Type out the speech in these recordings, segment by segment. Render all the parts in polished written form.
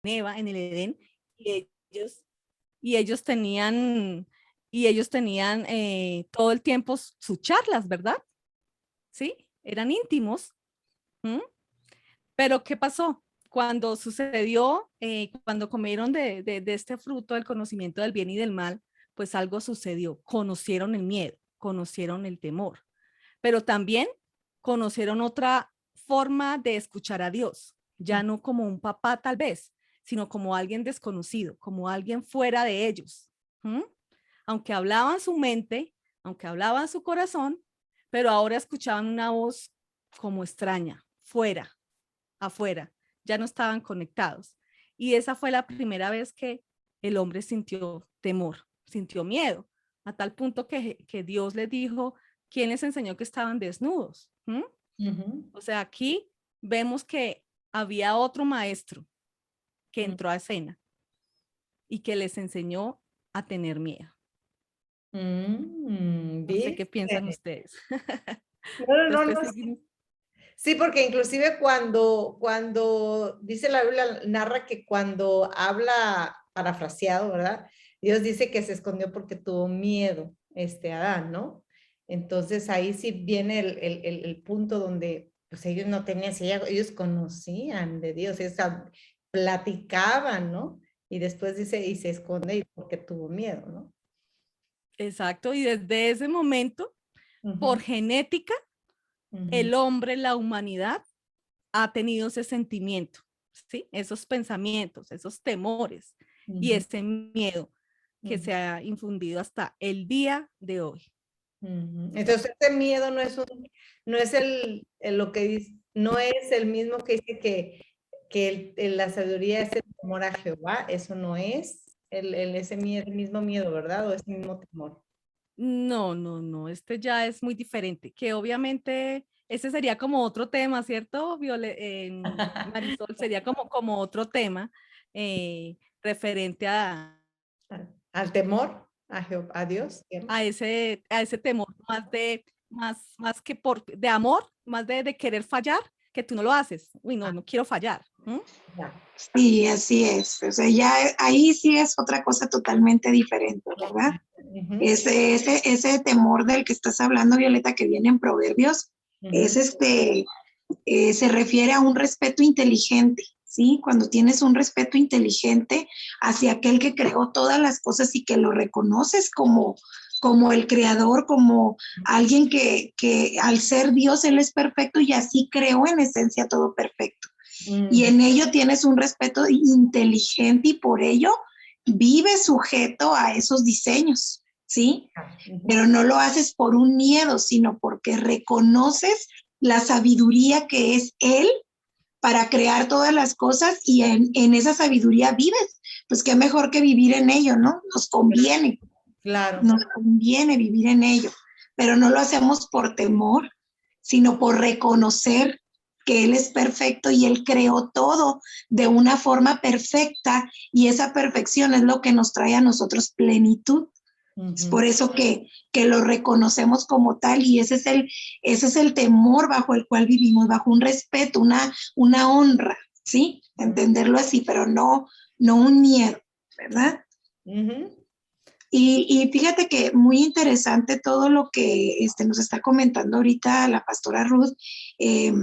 Eva en el Edén, y ellos, y ellos tenían, y ellos tenían todo el tiempo sus charlas, ¿verdad? ¿Sí? Eran íntimos. ¿Mm? Pero ¿qué pasó? Cuando sucedió, cuando comieron de este fruto del conocimiento del bien y del mal, pues algo sucedió. Conocieron el miedo, conocieron el temor, pero también conocieron otra forma de escuchar a Dios, ya no como un papá tal vez, sino como alguien desconocido, como alguien fuera de ellos. ¿Mm? Aunque hablaban su mente, aunque hablaban su corazón, pero ahora escuchaban una voz como extraña, fuera, afuera, ya no estaban conectados. Y esa fue la primera vez que el hombre sintió temor, sintió miedo, a tal punto que Dios les dijo, ¿quién les enseñó que estaban desnudos? ¿Mm? Ujú. O sea, aquí vemos que había otro maestro que entró a escena y que les enseñó a tener miedo. No sé qué piensan ¿Viste? ustedes. No, no, no, Después no. seguimos. Sí, porque inclusive cuando dice la Biblia, narra que cuando habla parafraseado, ¿verdad? Dios dice que se escondió porque tuvo miedo, Adán, ¿no? Entonces ahí sí viene el punto donde pues ellos no tenían, si ellos conocían de Dios, platicaban, ¿no? Y después dice, y se esconde y porque tuvo miedo, ¿no? Exacto, y desde ese momento, por Ujú, genética, ujú, el hombre, la humanidad, ha tenido ese sentimiento, ¿sí? Esos pensamientos, esos temores y ujú, ese miedo que ujú. se ha infundido hasta el día de hoy. Ujú. Entonces, ese miedo no es lo que dice, no es el mismo que dice que la sabiduría es el temor a Jehová, eso no es ese miedo, el mismo miedo, ¿verdad? O ese mismo temor. No, no, no, este ya es muy diferente, que obviamente ese sería como otro tema, ¿cierto? Marisol, sería como otro tema referente Al temor a Dios, a digamos. ese temor más que de amor, más de querer fallar, que tú no lo haces. Uy, no, Ah, no quiero fallar. ¿Mm? ya. Sí, así es. O sea, ya ahí sí es otra cosa totalmente diferente, ¿verdad? Ujú, Ese temor del que estás hablando, Violeta, que viene en Proverbios, es ujú, se refiere a un respeto inteligente, ¿sí? Cuando tienes un respeto inteligente hacia aquel que creó todas las cosas y que lo reconoces como el creador, como alguien que al ser Dios, Él es perfecto y así creó en esencia todo perfecto. Y ujú, en ello tienes un respeto inteligente y por ello vives sujeto a esos diseños, ¿sí? ujú, Pero no lo haces por un miedo, sino porque reconoces la sabiduría que es Él para crear todas las cosas y en esa sabiduría vives. Pues qué mejor que vivir en ello, ¿no? claro. Nos conviene vivir en ello, pero no lo hacemos por temor, sino por reconocer que Él es perfecto y Él creó todo de una forma perfecta y esa perfección es lo que nos trae a nosotros plenitud. Es Ujú, por eso que lo reconocemos como tal y ese es el temor bajo el cual vivimos, bajo un respeto, una honra, ¿sí? ujú, Entenderlo así, pero no un miedo, ¿verdad? ujú, Y fíjate que muy interesante todo lo que nos está comentando ahorita la pastora Ruth. Eh,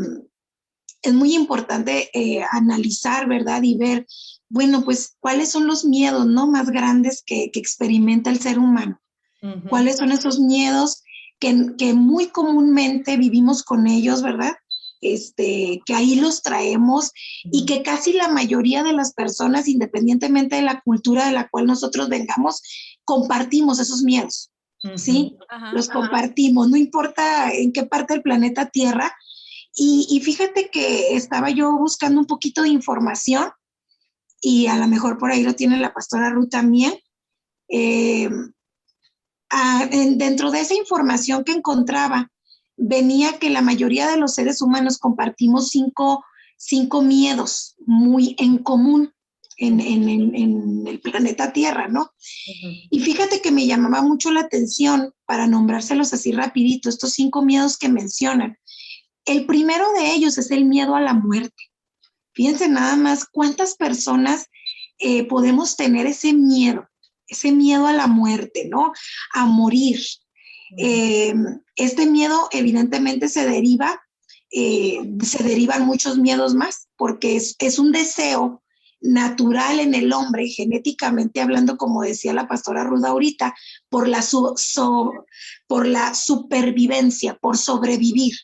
es muy importante analizar, ¿verdad? Y ver, bueno, pues, ¿cuáles son los miedos, ¿no? Más grandes que experimenta el ser humano? ujú, ¿Cuáles son esos miedos que muy comúnmente vivimos con ellos, ¿verdad? Que ahí los traemos y ujú, que casi la mayoría de las personas, independientemente de la cultura de la cual nosotros vengamos, compartimos esos miedos, ujú, ¿sí? Ajá. Los compartimos, no importa en qué parte del planeta Tierra. Y fíjate que estaba yo buscando un poquito de información y a lo mejor por ahí lo tiene la pastora Ruth también. Eh, dentro de esa información que encontraba, venía que la mayoría de los seres humanos compartimos cinco miedos muy en común en el planeta Tierra, ¿no? ujú, Y fíjate que me llamaba mucho la atención, para nombrárselos así rapidito, estos 5 miedos que mencionan. El primero de ellos es el miedo a la muerte. Fíjense nada más cuántas personas podemos tener ese miedo a la muerte, ¿no? A morir. Este miedo evidentemente se derivan muchos miedos más, porque es un deseo natural en el hombre, genéticamente hablando, como decía la pastora Ruda ahorita, por la supervivencia, por sobrevivir,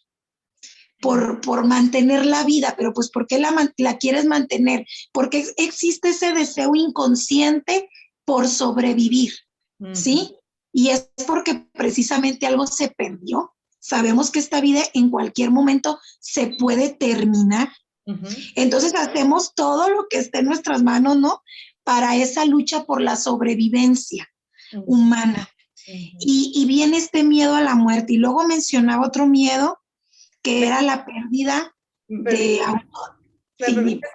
por mantener la vida. Pero pues ¿por qué la quieres mantener? Porque existe ese deseo inconsciente por sobrevivir, ¿sí? Y es porque precisamente algo se perdió. Sabemos que esta vida en cualquier momento se puede terminar. Entonces hacemos todo lo que esté en nuestras manos, ¿no? Para esa lucha por la sobrevivencia humana. Y viene este miedo a la muerte. Y luego mencionaba otro miedo, que era la pérdida de autor. ¿Me permites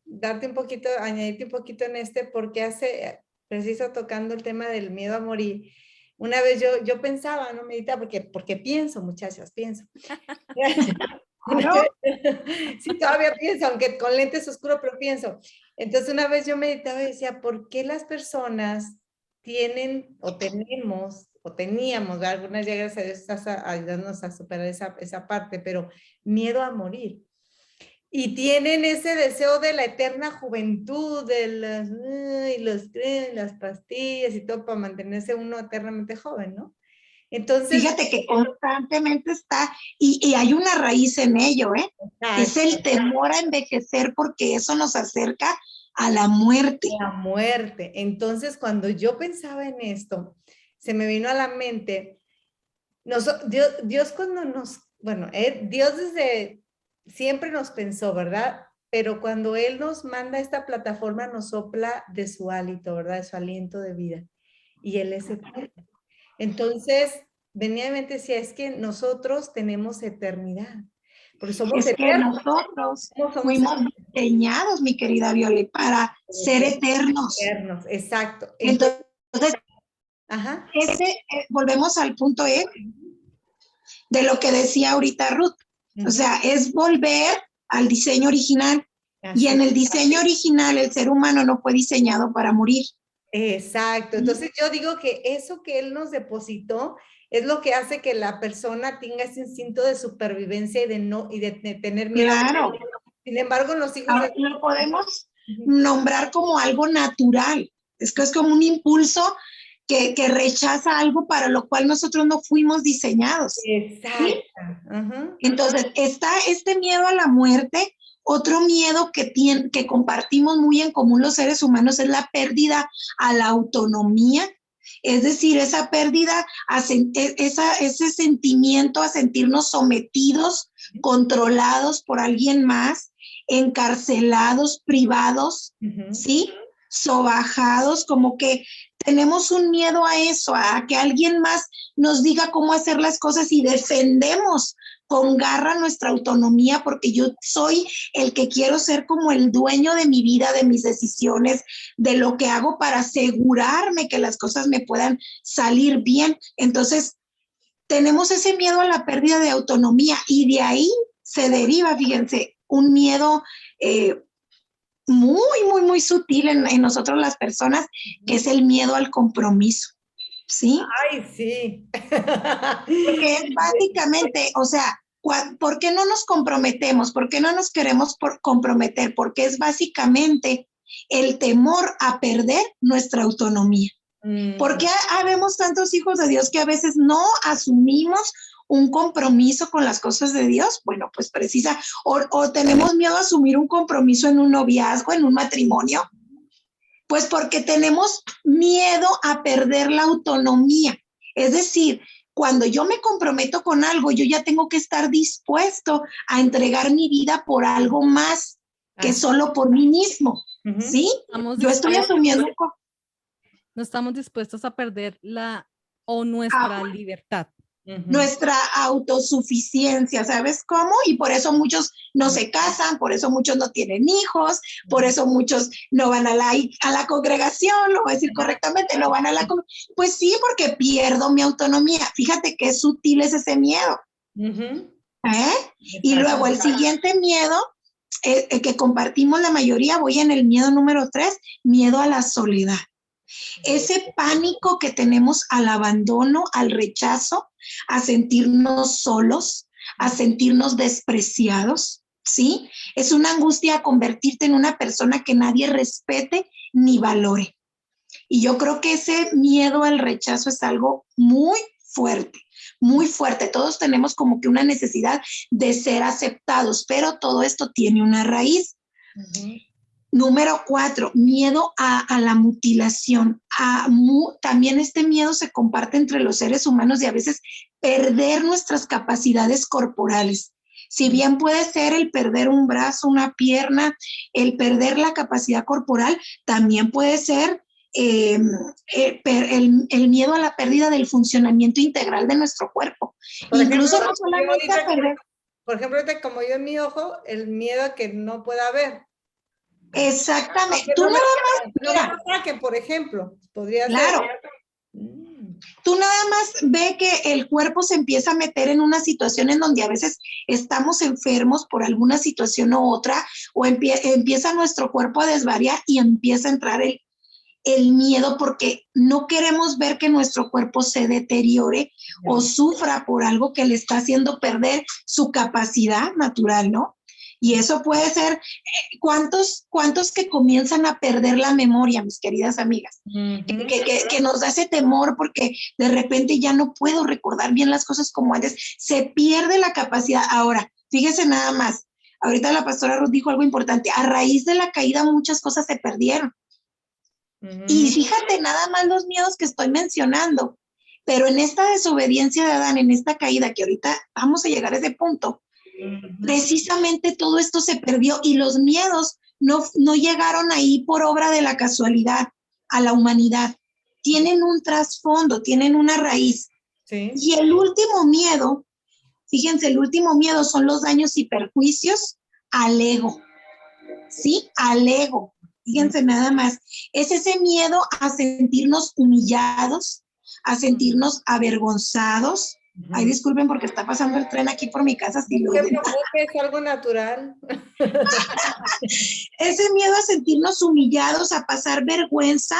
darte un poquito, añadirte un poquito en porque preciso tocando el tema del miedo a morir? Una vez yo pensaba, no meditaba, porque pienso, muchachas, pienso. Sí, todavía pienso, aunque con lentes oscuros, pero pienso. Entonces una vez yo meditaba y decía, ¿por qué las personas tienen o tenemos o teníamos, algunas ya gracias a Dios estás ayudándonos a superar esa parte, pero miedo a morir? Y tienen ese deseo de la eterna juventud, de las pastillas y todo para mantenerse uno eternamente joven, ¿no? Entonces, fíjate que constantemente está, y hay una raíz en ello, ¿eh? Es el temor a envejecer, porque eso nos acerca a la muerte. La muerte. Entonces, cuando yo pensaba en esto, se me vino a la mente, Dios cuando Dios desde siempre nos pensó, ¿verdad? Pero cuando Él nos manda esta plataforma, nos sopla de su hálito, ¿verdad? De su aliento de vida. Y Él es eterno. Entonces, venía a mi mente, decía, es que nosotros tenemos eternidad. Porque somos eternos. Que nosotros fuimos diseñados, mi querida Viole, para ser eternos. Eternos, exacto. Entonces, ajá. Volvemos al punto de lo que decía ahorita Ruth. O sea, es volver al diseño original. Y en el diseño original, el ser humano no fue diseñado para morir. Exacto. Entonces yo digo que eso que Él nos depositó es lo que hace que la persona tenga ese instinto de supervivencia y de tener miedo. Claro. Sin embargo, los hijos... Ahora, lo podemos nombrar como algo natural. Es que es como un impulso que rechaza algo para lo cual nosotros no fuimos diseñados. Exacto. ¿Sí? Entonces, está este miedo a la muerte. Otro miedo que compartimos muy en común los seres humanos es la pérdida a la autonomía. Es decir, esa pérdida, ese sentimiento a sentirnos sometidos, controlados por alguien más, encarcelados, privados, ¿sí? Sobajados, como que tenemos un miedo a eso, a que alguien más nos diga cómo hacer las cosas, y defendemos con garra nuestra autonomía, porque yo soy el que quiero ser como el dueño de mi vida, de mis decisiones, de lo que hago para asegurarme que las cosas me puedan salir bien. Entonces, tenemos ese miedo a la pérdida de autonomía, y de ahí se deriva, fíjense, un miedo muy, muy, muy sutil en nosotros las personas, que es el miedo al compromiso. ¿Sí? Ay, sí. Porque es básicamente, o sea, ¿por qué no nos comprometemos? ¿Por qué no nos queremos comprometer? Porque es básicamente el temor a perder nuestra autonomía. ¿Por qué habemos tantos hijos de Dios que a veces no asumimos un compromiso con las cosas de Dios? Bueno, pues o tenemos miedo a asumir un compromiso en un noviazgo, en un matrimonio. Pues porque tenemos miedo a perder la autonomía. Es decir, cuando yo me comprometo con algo, yo ya tengo que estar dispuesto a entregar mi vida por algo más que solo por mí mismo. ¿Sí? Yo estoy asumiendo. No estamos dispuestos a perder nuestra libertad. Nuestra autosuficiencia, ¿sabes cómo? Y por eso muchos no se casan, por eso muchos no tienen hijos, por eso muchos no van a la congregación, lo voy a decir correctamente, no van a la congregación. Pues sí, porque pierdo mi autonomía. Fíjate qué sutil es ese miedo. Y luego el siguiente miedo que compartimos la mayoría, voy en el miedo número 3, miedo a la soledad. Ese pánico que tenemos al abandono, al rechazo, a sentirnos solos, a sentirnos despreciados, ¿sí? Es una angustia a convertirte en una persona que nadie respete ni valore. Y yo creo que ese miedo al rechazo es algo muy fuerte, muy fuerte. Todos tenemos como que una necesidad de ser aceptados, pero todo esto tiene una raíz. Número 4, miedo a la mutilación. También este miedo se comparte entre los seres humanos y a veces perder nuestras capacidades corporales. Si bien puede ser el perder un brazo, una pierna, el perder la capacidad corporal, también puede ser el miedo a la pérdida del funcionamiento integral de nuestro cuerpo. Por Incluso ejemplo, no solamente a perder. Por ejemplo, ahorita como yo en mi ojo, el miedo a que no pueda ver. Exactamente. Tú No nada más, no mira, me que por ejemplo, podría claro, ser. tú nada más ve que el cuerpo se empieza a meter en una situación en donde a veces estamos enfermos por alguna situación u otra, o empieza nuestro cuerpo a desvariar y empieza a entrar el miedo porque no queremos ver que nuestro cuerpo se deteriore o sufra por algo que le está haciendo perder su capacidad natural, ¿no? Y eso puede ser, ¿cuántos que comienzan a perder la memoria, mis queridas amigas? Que nos da ese temor porque de repente ya no puedo recordar bien las cosas como antes, se pierde la capacidad. Ahora, fíjese nada más, ahorita la pastora Ruth dijo algo importante, a raíz de la caída muchas cosas se perdieron. Y fíjate nada más los miedos que estoy mencionando, pero en esta desobediencia de Adán, en esta caída, que ahorita vamos a llegar a ese punto, precisamente todo esto se perdió y los miedos no llegaron ahí por obra de la casualidad a la humanidad. Tienen un trasfondo, tienen una raíz. Sí. Y el último miedo, fíjense, el último miedo son los daños y perjuicios al ego. ¿Sí? Al ego. Fíjense nada más. Es ese miedo a sentirnos humillados, a sentirnos avergonzados. Ay, disculpen porque está pasando el tren aquí por mi casa. Si lo ven. Es algo natural. Ese miedo a sentirnos humillados, a pasar vergüenza,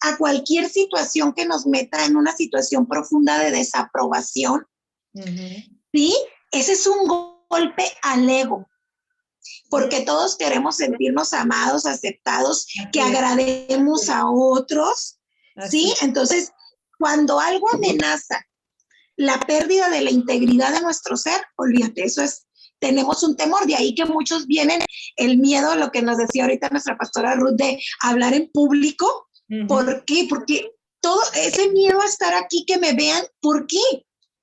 a cualquier situación que nos meta en una situación profunda de desaprobación. ¿Sí? Ese es un golpe al ego. Porque todos queremos sentirnos amados, aceptados, que agrademos a otros, ¿sí? Entonces, cuando algo amenaza la pérdida de la integridad de nuestro ser, olvídate, eso es, tenemos un temor, de ahí que muchos vienen el miedo, lo que nos decía ahorita nuestra pastora Ruth, de hablar en público. ¿Por qué? Porque todo ese miedo a estar aquí, que me vean, ¿por qué?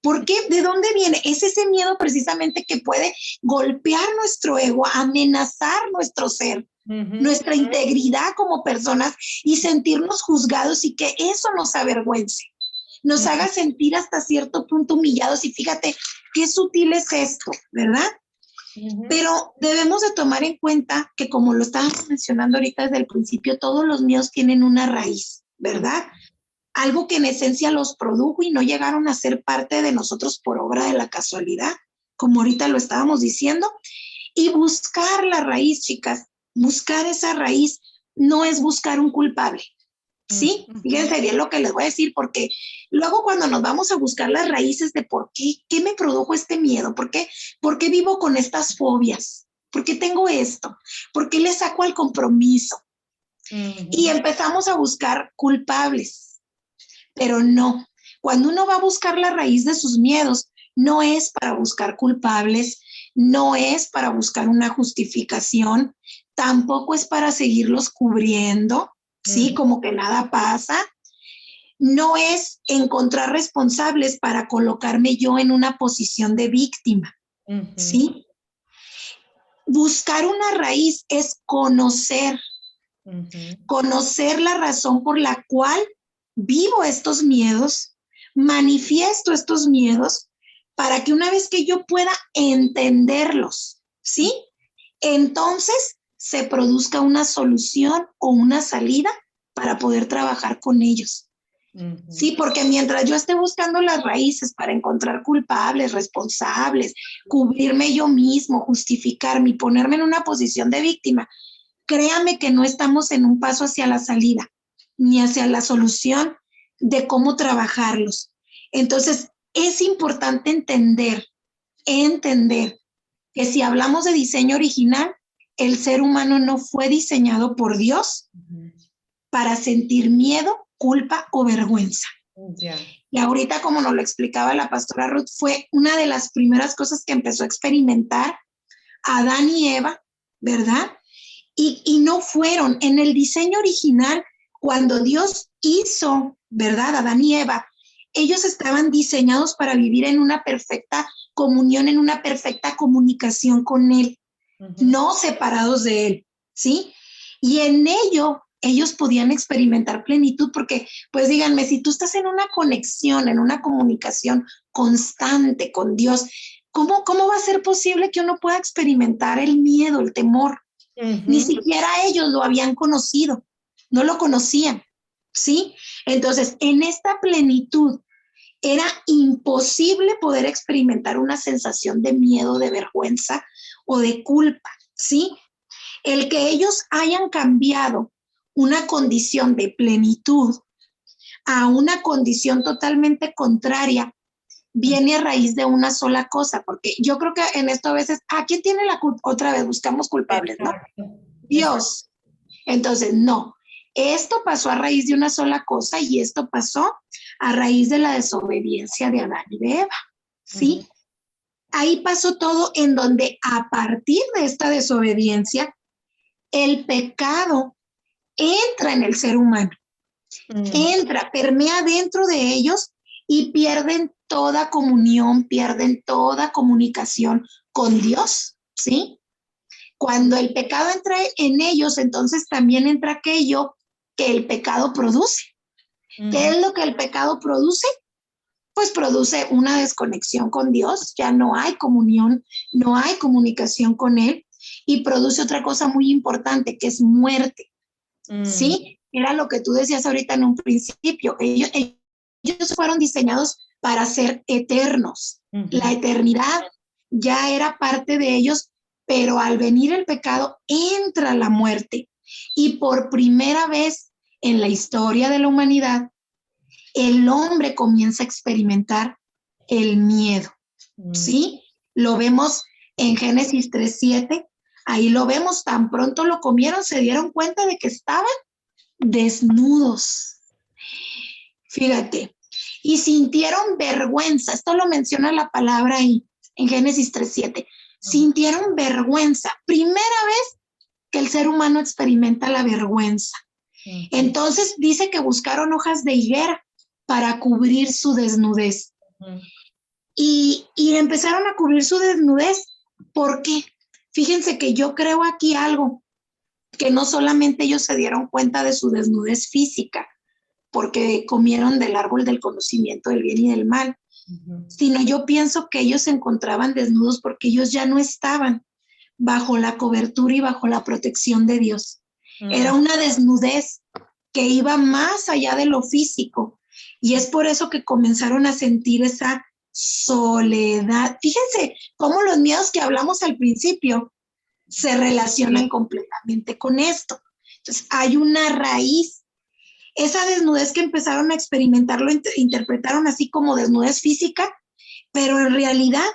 ¿Por qué? ¿De dónde viene? Es ese miedo precisamente que puede golpear nuestro ego, amenazar nuestro ser, nuestra integridad como personas y sentirnos juzgados y que eso nos avergüence, nos haga sentir hasta cierto punto humillados. Y fíjate qué sutil es esto, ¿verdad? Pero debemos de tomar en cuenta que, como lo estábamos mencionando ahorita desde el principio, todos los miedos tienen una raíz, ¿verdad? Algo que en esencia los produjo y no llegaron a ser parte de nosotros por obra de la casualidad, como ahorita lo estábamos diciendo. Y buscar la raíz, chicas, buscar esa raíz no es buscar un culpable, ¿sí? Fíjense bien lo que les voy a decir, porque luego cuando nos vamos a buscar las raíces de por qué me produjo este miedo, por qué vivo con estas fobias, por qué tengo esto, por qué le saco al compromiso. Y empezamos a buscar culpables. Pero no, cuando uno va a buscar la raíz de sus miedos, no es para buscar culpables, no es para buscar una justificación, tampoco es para seguirlos cubriendo, ¿sí? Como que nada pasa. No es encontrar responsables para colocarme yo en una posición de víctima, ¿sí? Buscar una raíz es conocer, conocer la razón por la cual vivo estos miedos, manifiesto estos miedos, para que una vez que yo pueda entenderlos, ¿sí? Entonces se produzca una solución o una salida para poder trabajar con ellos. Sí, porque mientras yo esté buscando las raíces para encontrar culpables, responsables, cubrirme yo mismo, justificarme y ponerme en una posición de víctima, créame que no estamos en un paso hacia la salida, ni hacia la solución de cómo trabajarlos. Entonces, es importante entender que si hablamos de diseño original, el ser humano no fue diseñado por Dios para sentir miedo, culpa o vergüenza. Ya. Y ahorita, como nos lo explicaba la pastora Ruth, fue una de las primeras cosas que empezó a experimentar Adán y Eva, ¿verdad? Y no fueron en el diseño original, cuando Dios hizo, ¿verdad? Adán y Eva, ellos estaban diseñados para vivir en una perfecta comunión, en una perfecta comunicación con Él, no separados de Él, ¿sí? Y en ello ellos podían experimentar plenitud, porque, pues díganme, si tú estás en una conexión, en una comunicación constante con Dios, ¿cómo va a ser posible que uno pueda experimentar el miedo, el temor? Ni siquiera ellos lo habían conocido, no lo conocían, ¿sí? Entonces, en esta plenitud era imposible poder experimentar una sensación de miedo, de vergüenza o de culpa, ¿sí? El que ellos hayan cambiado una condición de plenitud a una condición totalmente contraria viene a raíz de una sola cosa, porque yo creo que en esto a veces, ¿quién tiene la culpa? Otra vez buscamos culpables, ¿no? Dios. Entonces, no, esto pasó a raíz de una sola cosa y esto pasó a raíz de la desobediencia de Adán y de Eva, ¿sí? Ahí pasó todo, en donde a partir de esta desobediencia, el pecado entra en el ser humano, entra, permea dentro de ellos y pierden toda comunión, pierden toda comunicación con Dios, ¿sí? Cuando el pecado entra en ellos, entonces también entra aquello que el pecado produce. ¿Qué es lo que el pecado produce? Pues produce una desconexión con Dios, ya no hay comunión, no hay comunicación con Él, y produce otra cosa muy importante, que es muerte, ¿sí? Era lo que tú decías ahorita en un principio, ellos fueron diseñados para ser eternos, la eternidad ya era parte de ellos, pero al venir el pecado entra la muerte, y por primera vez en la historia de la humanidad, el hombre comienza a experimentar el miedo, ¿sí? Lo vemos en Génesis 3:7, ahí lo vemos, tan pronto lo comieron, se dieron cuenta de que estaban desnudos. Fíjate, y sintieron vergüenza, esto lo menciona la palabra ahí, en Génesis 3:7, sintieron vergüenza, primera vez que el ser humano experimenta la vergüenza. Entonces dice que buscaron hojas de higuera para cubrir su desnudez. Y empezaron a cubrir su desnudez. ¿Por qué? Fíjense que yo creo aquí algo, que no solamente ellos se dieron cuenta de su desnudez física, porque comieron del árbol del conocimiento del bien y del mal, sino yo pienso que ellos se encontraban desnudos porque ellos ya no estaban bajo la cobertura y bajo la protección de Dios. Era una desnudez que iba más allá de lo físico, y es por eso que comenzaron a sentir esa soledad. Fíjense cómo los miedos que hablamos al principio se relacionan completamente con esto. Entonces, hay una raíz. Esa desnudez que empezaron a experimentar lo interpretaron así como desnudez física, pero en realidad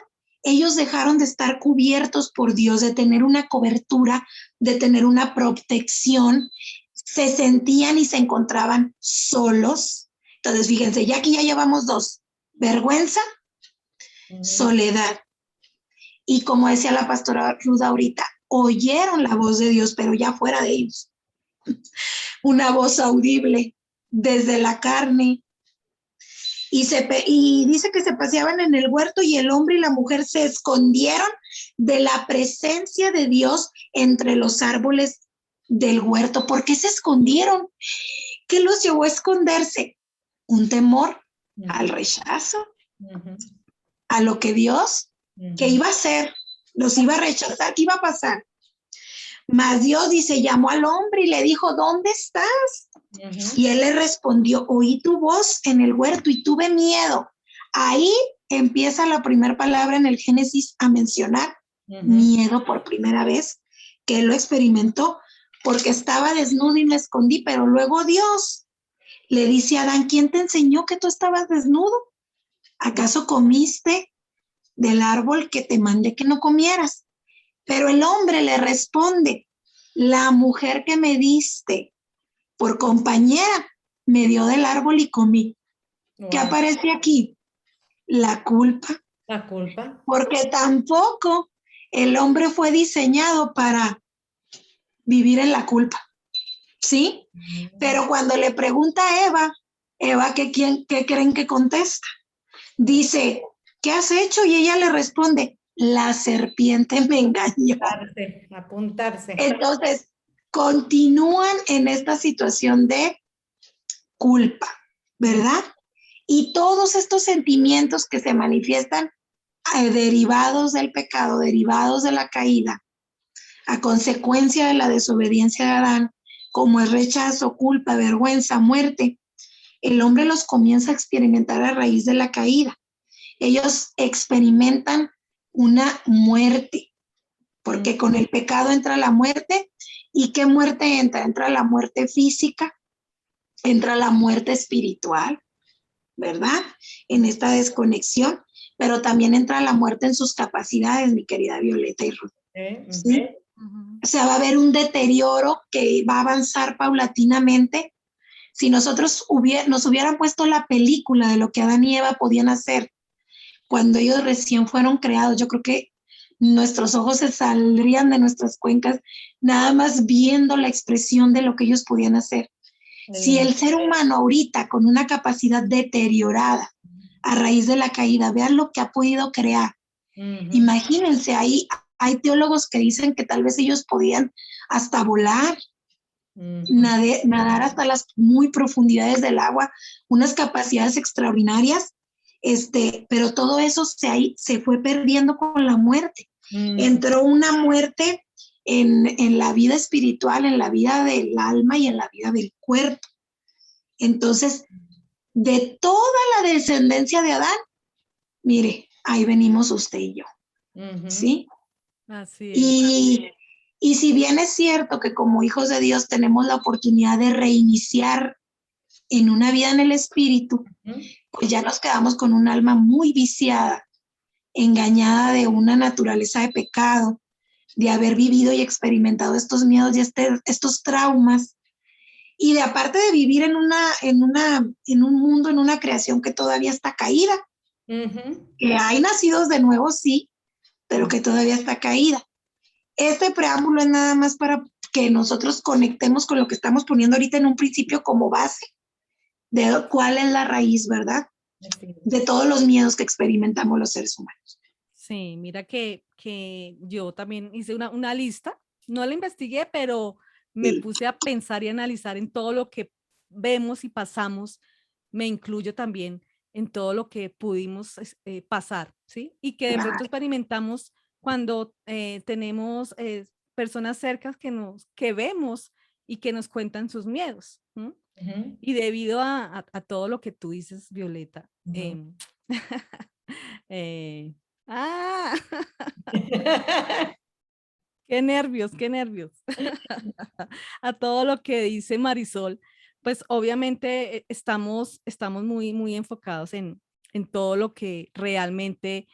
ellos dejaron de estar cubiertos por Dios, de tener una cobertura, de tener una protección, se sentían y se encontraban solos. Entonces, fíjense, ya aquí ya llevamos dos: vergüenza, soledad. Y como decía la pastora Ruth ahorita, oyeron la voz de Dios, pero ya fuera de ellos. Una voz audible desde la carne. Y dice que se paseaban en el huerto y el hombre y la mujer se escondieron de la presencia de Dios entre los árboles del huerto. ¿Por qué se escondieron? ¿Qué los llevó a esconderse? Un temor al rechazo, a lo que Dios, que iba a hacer, los iba a rechazar, ¿qué iba a pasar? Mas Dios dice, llamó al hombre y le dijo, ¿dónde estás? Y él le respondió, oí tu voz en el huerto y tuve miedo. Ahí empieza la primera palabra en el Génesis a mencionar miedo por primera vez, que él lo experimentó porque estaba desnudo y me escondí, pero luego Dios le dice a Adán, ¿quién te enseñó que tú estabas desnudo? ¿Acaso comiste del árbol que te mandé que no comieras? Pero el hombre le responde, la mujer que me diste por compañera me dio del árbol y comí. Wow. ¿Qué aparece aquí? La culpa. La culpa. Porque tampoco el hombre fue diseñado para vivir en la culpa, ¿sí? Pero cuando le pregunta a Eva, ¿qué creen que contesta? Dice, ¿qué has hecho? Y ella le responde, la serpiente me engañó. Apuntarse. Entonces, continúan en esta situación de culpa, ¿verdad? Y todos estos sentimientos que se manifiestan derivados del pecado, derivados de la caída, a consecuencia de la desobediencia de Adán, como es rechazo, culpa, vergüenza, muerte, el hombre los comienza a experimentar a raíz de la caída. Ellos experimentan una muerte, porque con el pecado entra la muerte. ¿Y qué muerte entra? Entra la muerte física, entra la muerte espiritual, ¿verdad? En esta desconexión, pero también entra la muerte en sus capacidades, mi querida Violeta y Ruth. ¿Sí? O sea, va a haber un deterioro que va a avanzar paulatinamente. Si nosotros nos hubieran puesto la película de lo que Adán y Eva podían hacer cuando ellos recién fueron creados, yo creo que nuestros ojos se saldrían de nuestras cuencas nada más viendo la expresión de lo que ellos podían hacer. Si el ser humano ahorita con una capacidad deteriorada a raíz de la caída, vean lo que ha podido crear. Imagínense, ahí hay teólogos que dicen que tal vez ellos podían hasta volar, nadar hasta las muy profundidades del agua, unas capacidades extraordinarias, pero todo eso se fue perdiendo con la muerte. Entró una muerte en la vida espiritual, en la vida del alma y en la vida del cuerpo. Entonces, de toda la descendencia de Adán, mire, ahí venimos usted y yo, ¿sí? Así es. Y si bien es cierto que como hijos de Dios tenemos la oportunidad de reiniciar en una vida en el espíritu, pues ya nos quedamos con un alma muy viciada, engañada de una naturaleza de pecado, de haber vivido y experimentado estos miedos y estos traumas, y de aparte de vivir en un mundo, en una creación que todavía está caída, que hay nacidos de nuevo, sí, pero que todavía está caída. Este preámbulo es nada más para que nosotros conectemos con lo que estamos poniendo ahorita en un principio como base de cuál es la raíz, ¿verdad? De todos los miedos que experimentamos los seres humanos. Sí, mira que yo también hice una lista, no la investigué, pero me puse a pensar y analizar en todo lo que vemos y pasamos, me incluyo también en todo lo que pudimos pasar, ¿sí? Y que de pronto experimentamos cuando tenemos personas cercas que vemos y que nos cuentan sus miedos. Y debido a todo lo que tú dices, Violeta, ¡ah! ¡Qué nervios, qué nervios! A todo lo que dice Marisol, pues obviamente estamos muy enfocados en todo lo que realmente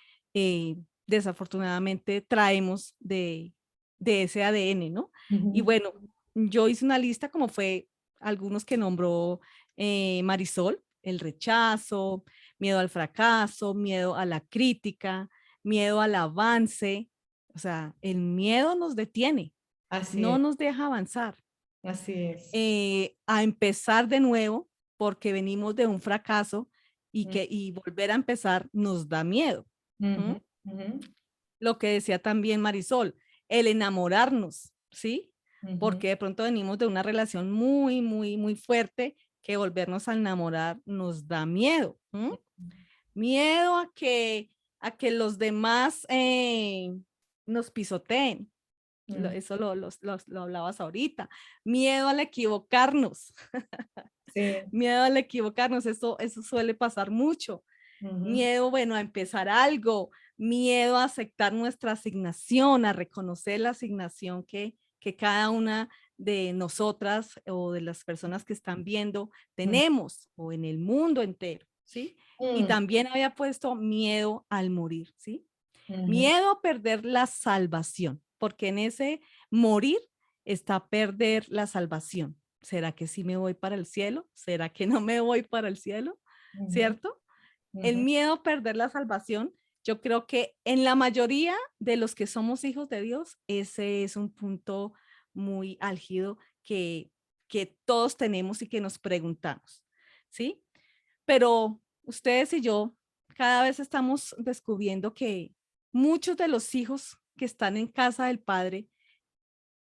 desafortunadamente traemos de ese ADN, ¿no? Y bueno, yo hice una lista como fue algunos que nombró Marisol, el rechazo, miedo al fracaso, miedo a la crítica, miedo al avance. O sea, el miedo nos detiene, no nos deja avanzar. Así es. A empezar de nuevo, porque venimos de un fracaso y volver a empezar nos da miedo. Lo que decía también Marisol, el enamorarnos, ¿sí? Porque de pronto venimos de una relación muy fuerte que volvernos a enamorar nos da miedo. Miedo a que los demás nos pisoteen, Eso lo hablabas ahorita. Miedo al equivocarnos. Sí. Miedo al equivocarnos, eso suele pasar mucho. Miedo, bueno, a empezar algo, miedo a aceptar nuestra asignación, a reconocer la asignación que cada una de nosotras o de las personas que están viendo tenemos, o en el mundo entero, ¿sí? Y también había puesto miedo al morir, ¿sí? Miedo a perder la salvación, porque en ese morir está perder la salvación. ¿Será que sí me voy para el cielo? ¿Será que no me voy para el cielo? ¿Cierto? El miedo a perder la salvación, yo creo que en la mayoría de los que somos hijos de Dios, ese es un punto muy álgido que todos tenemos y que nos preguntamos, ¿sí? Pero ustedes y yo cada vez estamos descubriendo que muchos de los hijos que están en casa del Padre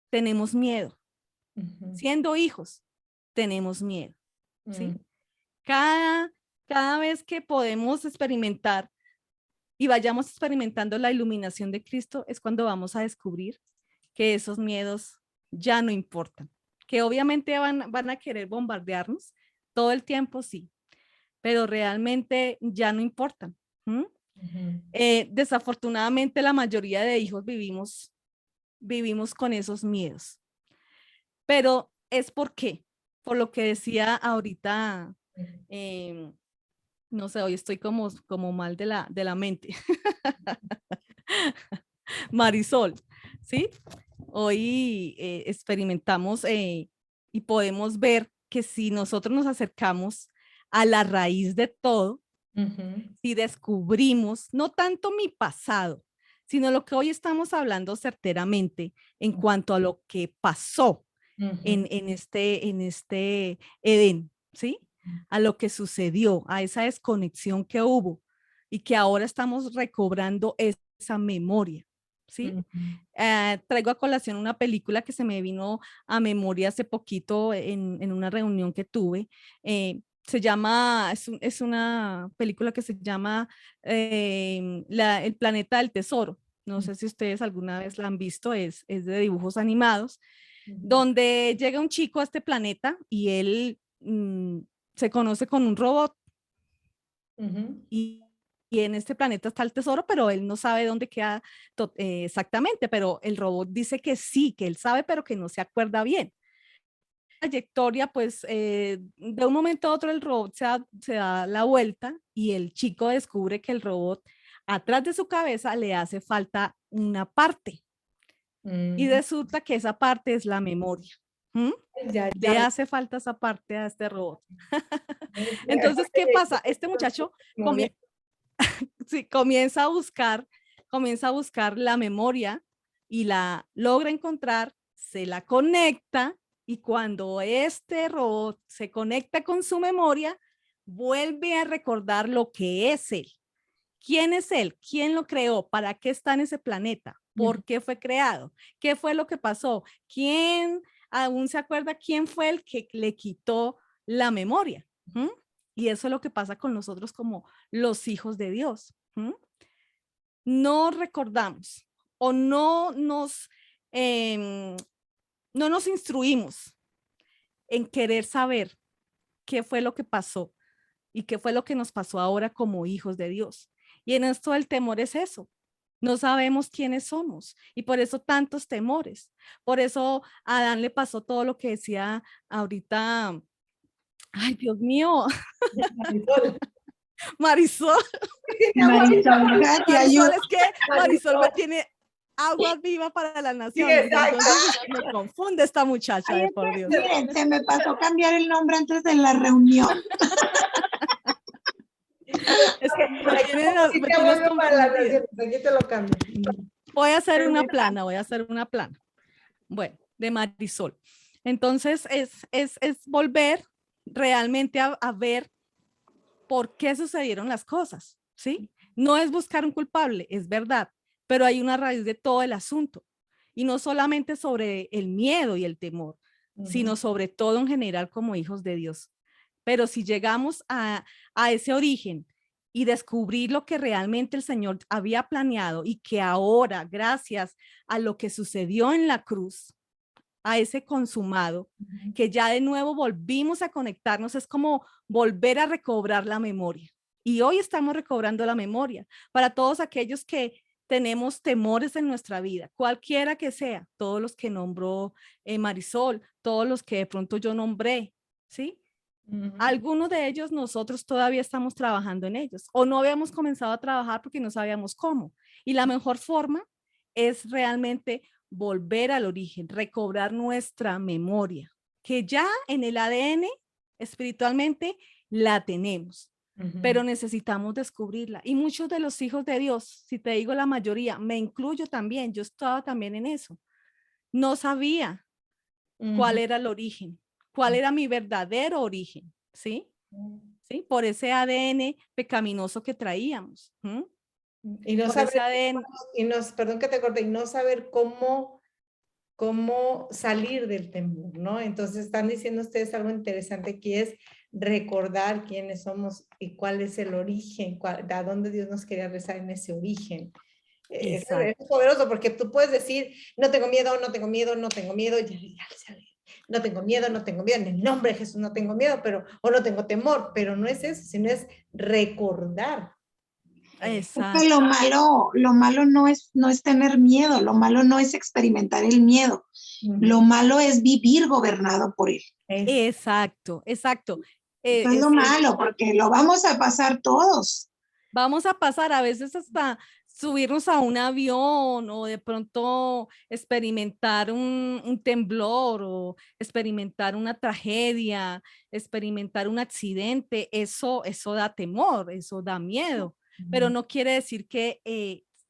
tenemos miedo. Siendo hijos, tenemos miedo, ¿sí? Cada vez que podemos experimentar y vayamos experimentando la iluminación de Cristo, es cuando vamos a descubrir que esos miedos ya no importan, que obviamente van a querer bombardearnos todo el tiempo, sí, pero realmente ya no importan. Desafortunadamente, la mayoría de hijos vivimos con esos miedos, pero es por lo que decía ahorita, no sé, hoy estoy como mal de la mente. Marisol, ¿sí? Hoy experimentamos y podemos ver que si nosotros nos acercamos a la raíz de todo, si descubrimos no tanto mi pasado, sino lo que hoy estamos hablando certeramente en cuanto a lo que pasó en este Edén, ¿sí? A lo que sucedió, a esa desconexión que hubo y que ahora estamos recobrando esa memoria, ¿sí? Traigo a colación una película que se me vino a memoria hace poquito en una reunión que tuve. Se llama, es una película que se llama El planeta del tesoro. No sé si ustedes alguna vez la han visto, es de dibujos animados, donde llega un chico a este planeta y él se conoce con un robot y en este planeta está el tesoro, pero él no sabe dónde queda exactamente, pero el robot dice que sí, que él sabe, pero que no se acuerda bien. La trayectoria, pues de un momento a otro el robot se da la vuelta y el chico descubre que el robot atrás de su cabeza le hace falta una parte y resulta que esa parte es la memoria. Le hace falta esa parte a este robot. Entonces, ¿qué pasa? Este muchacho comienza a buscar la memoria y la logra encontrar, se la conecta y cuando este robot se conecta con su memoria, vuelve a recordar lo que es él. ¿Quién es él? ¿Quién lo creó? ¿Para qué está en ese planeta? ¿Por qué fue creado? ¿Qué fue lo que pasó? ¿Quién aún se acuerda quién fue el que le quitó la memoria? Y eso es lo que pasa con nosotros como los hijos de Dios. No recordamos o no nos instruimos en querer saber qué fue lo que pasó y qué fue lo que nos pasó ahora como hijos de Dios. Y en esto el temor es eso. No sabemos quiénes somos y por eso tantos temores. Por eso a Adán le pasó todo lo que decía ahorita. Ay, Dios mío. Marisol. Marisol, es que Marisol me tiene agua viva para la nación. Sí, me confunde esta muchacha, por Dios. Miren, se me pasó cambiar el nombre antes de la reunión. Es que me aquí te lo cambio. Voy a hacer una plana. Bueno, de Marisol. Entonces, es volver realmente a ver por qué sucedieron las cosas, ¿sí? No es buscar un culpable, es verdad, pero hay una raíz de todo el asunto. Y no solamente sobre el miedo y el temor, sino sobre todo en general como hijos de Dios. Pero si llegamos a ese origen y descubrir lo que realmente el Señor había planeado y que ahora, gracias a lo que sucedió en la cruz, a ese consumado, que ya de nuevo volvimos a conectarnos, es como volver a recobrar la memoria. Y hoy estamos recobrando la memoria para todos aquellos que tenemos temores en nuestra vida, cualquiera que sea, todos los que nombró Marisol, todos los que de pronto yo nombré, ¿sí? Algunos de ellos nosotros todavía estamos trabajando en ellos o no habíamos comenzado a trabajar porque no sabíamos cómo. Y la mejor forma es realmente volver al origen, recobrar nuestra memoria, que ya en el ADN espiritualmente la tenemos, pero necesitamos descubrirla. Y muchos de los hijos de Dios, si te digo la mayoría, me incluyo también, yo estaba también en eso, no sabía cuál era el origen, cuál era mi verdadero origen, ¿sí? ¿Sí? Por ese ADN pecaminoso que traíamos. Y no por saber, ese ADN. perdón que te corte, y no saber cómo salir del temor, ¿no? Entonces están diciendo ustedes algo interesante que es recordar quiénes somos y cuál es el origen, a dónde Dios nos quería rezar en ese origen. Es poderoso porque tú puedes decir, no tengo miedo, no tengo miedo, no tengo miedo, no tengo miedo, no tengo miedo, en el nombre de Jesús no tengo miedo, o no tengo temor, pero no es eso, sino es recordar. Exacto. Que lo malo no es tener miedo, lo malo no es experimentar el miedo, lo malo es vivir gobernado por él. Exacto, exacto. Eso es lo malo, porque lo vamos a pasar todos. Vamos a pasar a veces hasta subirnos a un avión o de pronto experimentar un temblor o experimentar una tragedia, experimentar un accidente. Eso da temor, eso da miedo, pero no quiere decir que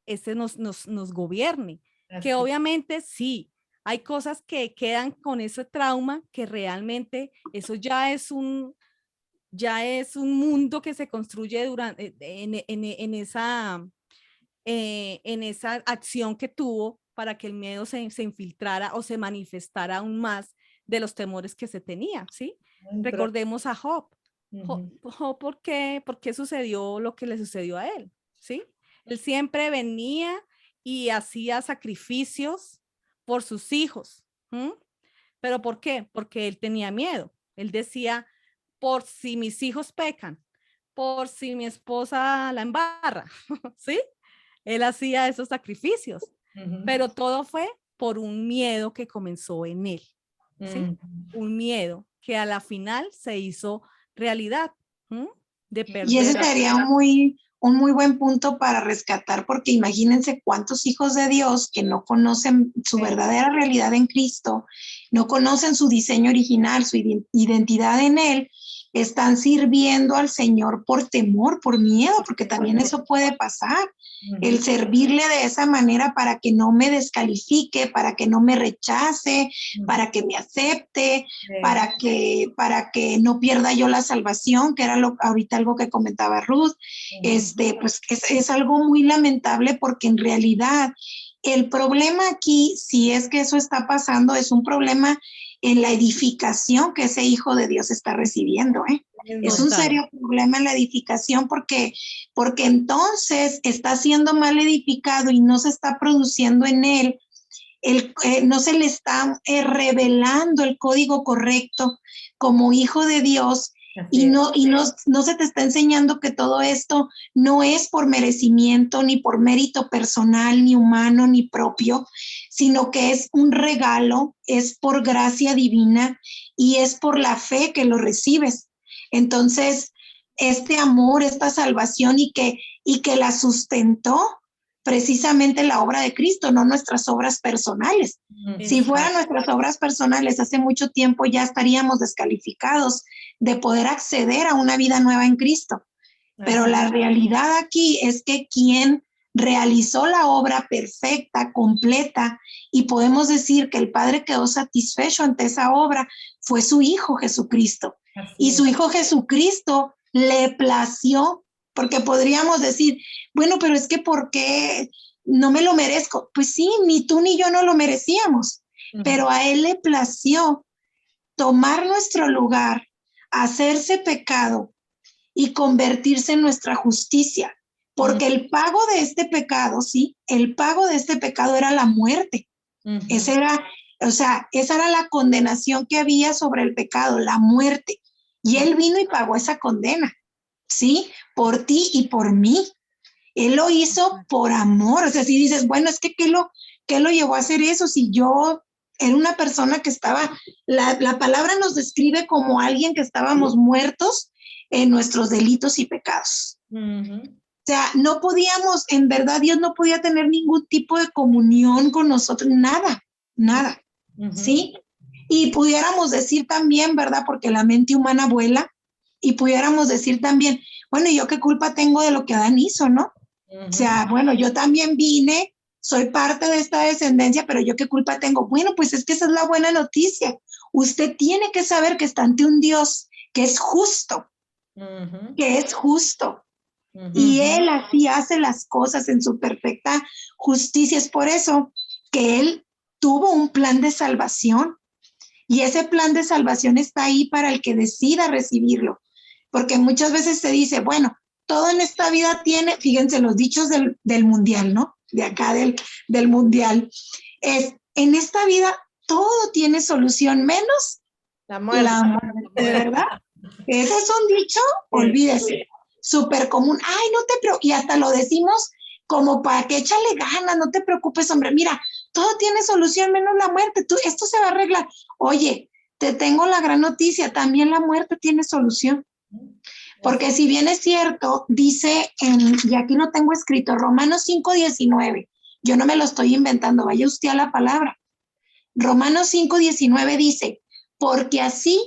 ese nos gobierne, que obviamente sí. Hay cosas que quedan con ese trauma que realmente eso ya es un mundo que se construye durante, en esa acción que tuvo para que el miedo se infiltrara o se manifestara aún más de los temores que se tenía, ¿sí? Recordemos a Job. Job, ¿por qué sucedió lo que le sucedió a él? ¿Sí? Él siempre venía y hacía sacrificios por sus hijos. ¿Pero por qué? Porque él tenía miedo. Él decía, por si mis hijos pecan, por si mi esposa la embarra, ¿sí? Él hacía esos sacrificios, pero todo fue por un miedo que comenzó en él, ¿sí? Un miedo que a la final se hizo realidad, de perder. Y ese sería un muy buen punto para rescatar, porque imagínense cuántos hijos de Dios que no conocen su verdadera realidad en Cristo, no conocen su diseño original, su identidad en Él, están sirviendo al Señor por temor, por miedo, porque también eso puede pasar. El servirle de esa manera para que no me descalifique, para que no me rechace, para que me acepte, para que no pierda yo la salvación, que era ahorita algo que comentaba Ruth. Pues es algo muy lamentable, porque en realidad el problema aquí, si es que eso está pasando, es un problema en la edificación que ese hijo de Dios está recibiendo, Es un serio problema en la edificación, porque entonces está siendo mal edificado y no se está produciendo en él, no se le está revelando el código correcto como hijo de Dios. Y no se te está enseñando que todo esto no es por merecimiento, ni por mérito personal, ni humano, ni propio, sino que es un regalo, es por gracia divina y es por la fe que lo recibes. Entonces, este amor, esta salvación y que la sustentó precisamente la obra de Cristo, no nuestras obras personales. Si fueran nuestras obras personales, hace mucho tiempo ya estaríamos descalificados de poder acceder a una vida nueva en Cristo. Pero la realidad aquí es que quien realizó la obra perfecta, completa, y podemos decir que el Padre quedó satisfecho ante esa obra, fue su Hijo Jesucristo. Y su Hijo Jesucristo le plació, porque podríamos decir, bueno, pero es que ¿por qué no me lo merezco? Pues sí, ni tú ni yo no lo merecíamos, pero a Él le plació tomar nuestro lugar, hacerse pecado y convertirse en nuestra justicia, porque el pago de este pecado, ¿sí? El pago de este pecado era la muerte. Esa era la condenación que había sobre el pecado, la muerte. Y Él vino y pagó esa condena, ¿sí? Por ti y por mí. Él lo hizo por amor. O sea, si dices, bueno, es que ¿qué lo llevó a hacer eso? Si yo era una persona que estaba, la palabra nos describe como alguien que estábamos muertos en nuestros delitos y pecados. O sea, no podíamos, en verdad, Dios no podía tener ningún tipo de comunión con nosotros, nada, ¿sí? Y pudiéramos decir también, ¿verdad? Porque la mente humana vuela, y pudiéramos decir también, bueno, ¿y yo qué culpa tengo de lo que Adán hizo, no? O sea, bueno, yo también vine, soy parte de esta descendencia, pero ¿yo qué culpa tengo? Bueno, pues es que esa es la buena noticia. Usted tiene que saber que está ante un Dios que es justo, que es justo. Y Él así hace las cosas en su perfecta justicia. Es por eso que Él tuvo un plan de salvación. Y ese plan de salvación está ahí para el que decida recibirlo. Porque muchas veces se dice, bueno, todo en esta vida tiene, fíjense los dichos del mundial, ¿no? De acá del mundial. En esta vida todo tiene solución menos la muerte. La muerte, ¿verdad? Ese es un dicho, olvídese, súper común. Ay, no te preocupes, y hasta lo decimos como para que échale ganas, no te preocupes, hombre, mira, todo tiene solución menos la muerte, esto se va a arreglar. Oye, te tengo la gran noticia, también la muerte tiene solución. Porque si bien es cierto, dice, y aquí lo tengo escrito, Romanos 5:19, yo no me lo estoy inventando, vaya usted a la palabra. Romanos 5:19 dice, porque así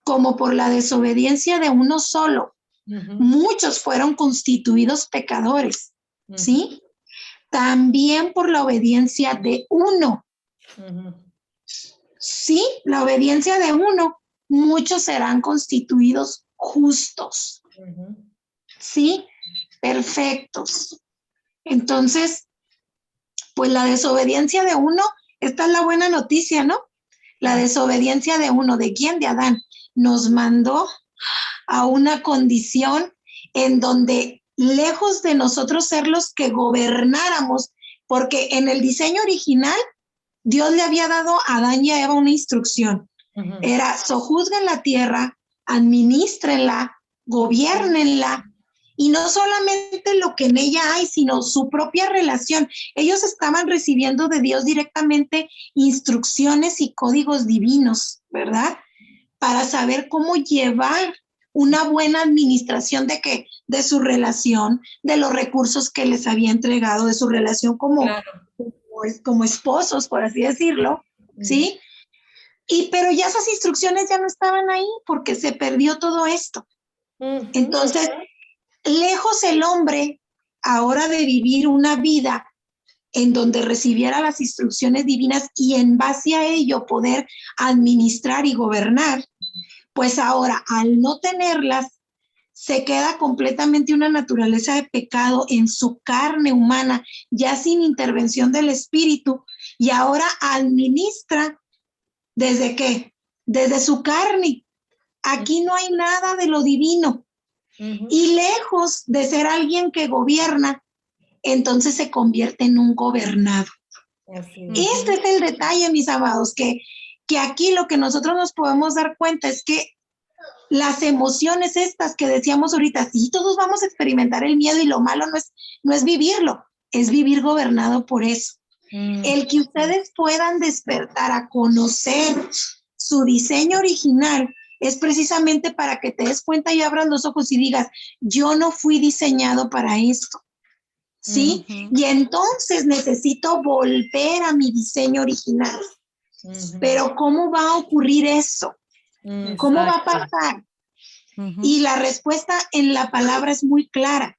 como por la desobediencia de uno solo, muchos fueron constituidos pecadores, ¿sí? También por la obediencia de uno. Sí, la obediencia de uno, muchos serán constituidos justos. Sí, perfectos. Entonces, pues la desobediencia de uno, esta es la buena noticia, ¿no? La desobediencia de uno, ¿de quién? De Adán. Nos mandó a una condición en donde, lejos de nosotros ser los que gobernáramos, porque en el diseño original, Dios le había dado a Adán y a Eva una instrucción. Era, sojuzguen la tierra, administrenla, gobiernenla, y no solamente lo que en ella hay, sino su propia relación. Ellos estaban recibiendo de Dios directamente instrucciones y códigos divinos, ¿verdad? Para saber cómo llevar una buena administración de su relación, de los recursos que les había entregado, de su relación como esposos, por así decirlo, ¿sí? Pero ya esas instrucciones ya no estaban ahí porque se perdió todo esto. Entonces, lejos el hombre ahora de vivir una vida en donde recibiera las instrucciones divinas y en base a ello poder administrar y gobernar, pues ahora al no tenerlas, se queda completamente una naturaleza de pecado en su carne humana, ya sin intervención del espíritu, y ahora administra ¿desde qué? Desde su carne. Aquí no hay nada de lo divino. Y lejos de ser alguien que gobierna, entonces se convierte en un gobernado. Este es el detalle, mis amados, que aquí lo que nosotros nos podemos dar cuenta es que las emociones estas que decíamos ahorita, sí, todos vamos a experimentar el miedo y lo malo no es vivirlo, es vivir gobernado por eso. El que ustedes puedan despertar a conocer su diseño original es precisamente para que te des cuenta y abras los ojos y digas, yo no fui diseñado para esto, ¿sí? Y entonces necesito volver a mi diseño original. Pero ¿cómo va a ocurrir eso? ¿Cómo va a pasar? Y la respuesta en la palabra es muy clara.